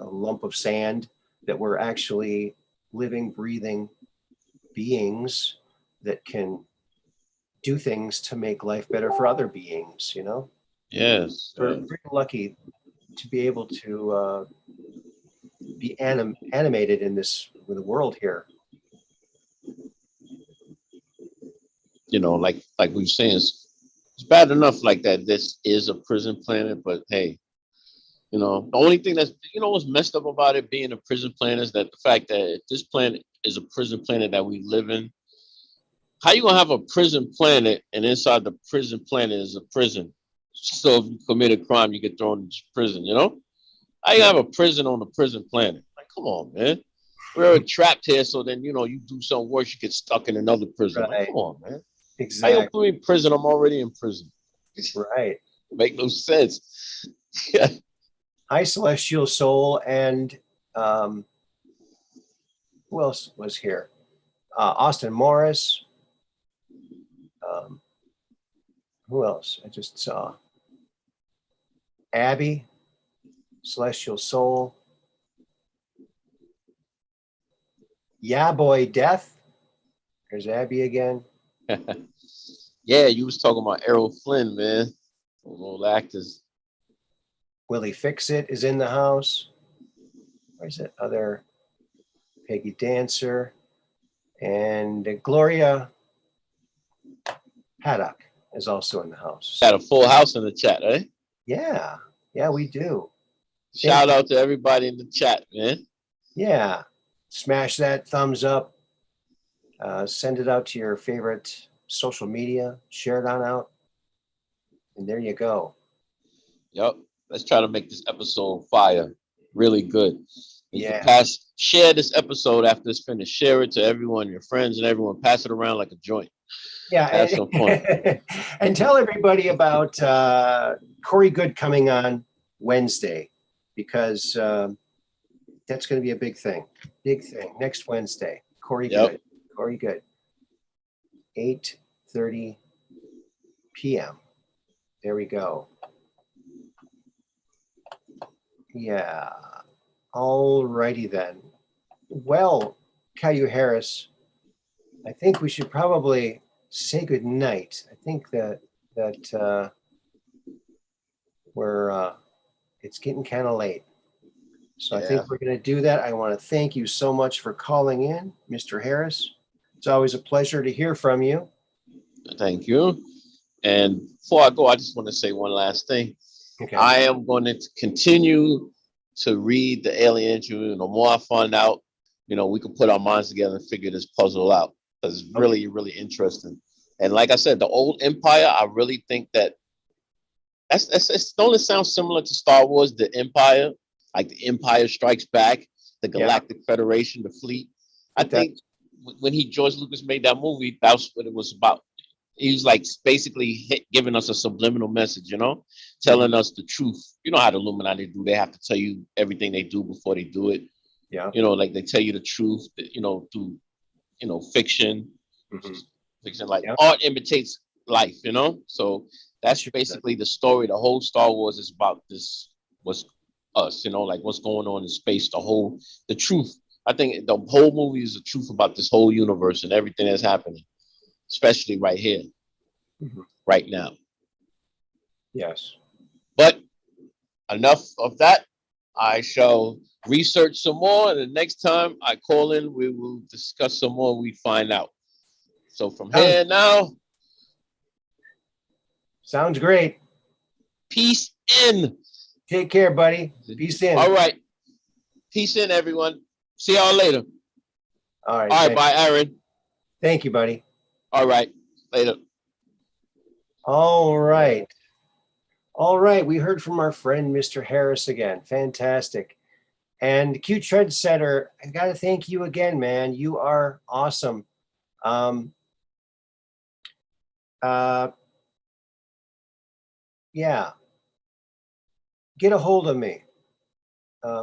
lump of sand, that we're actually living, breathing beings that can do things to make life better for other beings, you know? Yes. We're pretty lucky to be able to be animated in with the world here. You know, like we were saying, it's bad enough like that this is a prison planet, but hey, You know, the only thing that's, you know, what's messed up about it being a prison planet is that the fact that this planet is a prison planet that we live in. How you gonna have a prison planet and inside the prison planet is a prison? So if you commit a crime, you get thrown into prison, you know? How you have a prison on the prison planet? Like, come on, man. We're trapped here, so then, you know, you do something worse, you get stuck in another prison. Like, Right. come on, man. How you Exactly. put me in prison? I'm already in prison. Right. Make no sense. Hi, Celestial Soul, and who else was here? Austin Morris. Who else? I just saw Abby, Celestial Soul. Yeah, boy, Death. There's Abby again. Yeah, you was talking about Errol Flynn, man. Those old actors. Willie Fix It is in the house. Where's that other Peggy Dancer? And Gloria Haddock is also in the house. Had a full house in the chat, eh? Yeah, we do. Shout out to everybody in the chat, man. Yeah, smash that thumbs up. Send it out to your favorite social media. Share it on out. And there you go. Yep. Let's try to make this episode fire. Really good. You Yeah. can share this episode after it's finished. Share it to everyone, your friends and everyone. Pass it around like a joint. Yeah. Have some fun. And tell everybody about Corey Good coming on Wednesday, because that's going to be a big thing. Big thing. Next Wednesday. Corey Good. Corey Good. 8:30 p.m. There we go. Yeah. All righty then. Well, Caillou Harris, I think we should probably say good night. I think that we're it's getting kind of late. So I think we're going to do that. I want to thank you so much for calling in, Mr. Harris. It's always a pleasure to hear from you. Thank you. And before I go, I just want to say one last thing. Okay. I am going to continue to read the Alien Interview. And the more I find out, you know, we can put our minds together and figure this puzzle out. Because it's really, really interesting. And like I said, the old Empire, I really think that don't it sound similar to Star Wars, the Empire? Like the Empire Strikes Back, the Galactic Federation, the fleet. I think when George Lucas made that movie, that's what it was about. He was like basically giving us a subliminal message, you know, telling us the truth. You know how the Illuminati do. They have to tell you everything they do before they do it. Yeah. You know, like they tell you the truth, you know, through, you know, fiction. Fiction, like art imitates life, you know? So that's basically the story. The whole Star Wars is about this, what's us, you know, like what's going on in space, the truth. I think the whole movie is the truth about this whole universe and everything that's happening, especially right here, right now. Yes. But enough of that. I shall research some more, and the next time I call in, we will discuss some more. We find out. So from here now. Sounds great. Peace in. Take care, buddy. Peace in. All right. Peace in, everyone. See y'all later. All right. All right. Bye, Aaron. Thank you, buddy. All right. Later. All right. All right. We heard from our friend, Mr. Harris again. Fantastic. And Q Treadsetter, I got to thank you again, man. You are awesome. Yeah. Get a hold of me.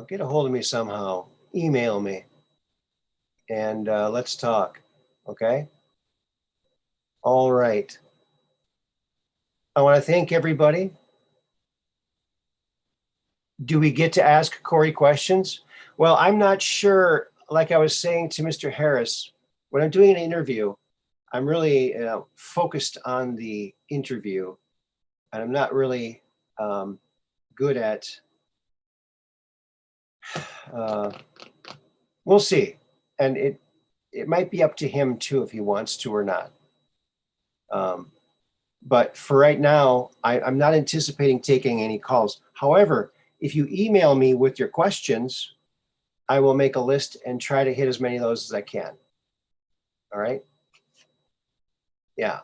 Get a hold of me somehow. Email me. And let's talk. Okay? All right. I want to thank everybody. Do we get to ask Corey questions? Well, I'm not sure. Like I was saying to Mr. Harris, when I'm doing an interview, I'm really focused on the interview, and I'm not really good at, we'll see. And it might be up to him too, if he wants to or not. But for right now, I'm not anticipating taking any calls. However, if you email me with your questions, I will make a list and try to hit as many of those as I can. All right. Yeah.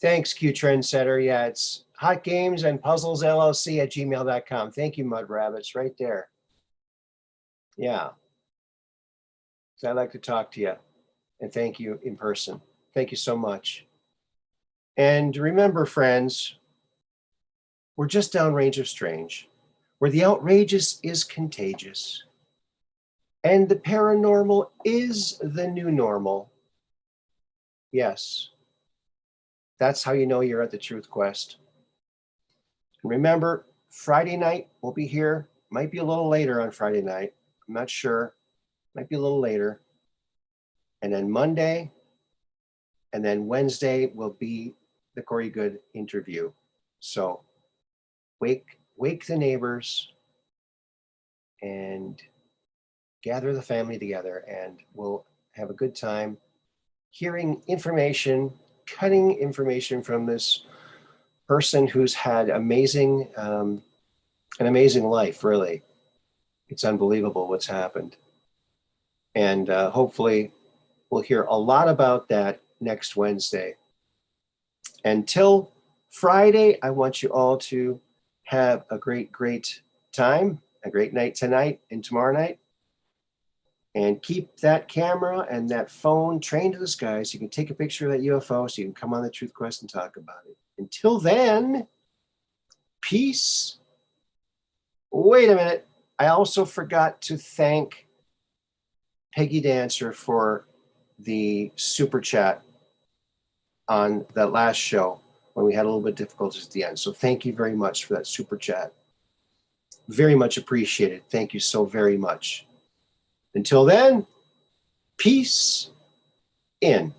Thanks, Q Trendsetter. Yeah, it's Hot Games and Puzzles LLC at gmail.com. Thank you, Mud Rabbits, right there. Yeah. I'd like to talk to you and thank you in person. Thank you so much. And remember, friends, we're just downrange of strange, where the outrageous is contagious. And the paranormal is the new normal. Yes. That's how you know you're at the Truth Quest. And remember, Friday night, we'll be here. Might be a little later on Friday night. I'm not sure. Might be a little later. And then Monday, and then Wednesday will be the Corey Good interview. So wake the neighbors and gather the family together, and we'll have a good time hearing information, cutting information from this person who's had an amazing life, really. It's unbelievable what's happened. And hopefully we'll hear a lot about that next Wednesday. Until Friday, I want you all to have a great time, a great night tonight and tomorrow night. And keep that camera and that phone trained to the sky so you can take a picture of that UFO so you can come on the Truth Quest and talk about it. Until then, peace. Wait a minute. I also forgot to thank Peggy Dancer for the super chat on that last show when we had a little bit of difficulties at the end. So thank you very much for that super chat. Very much appreciated. Thank you so very much. Until then, peace in.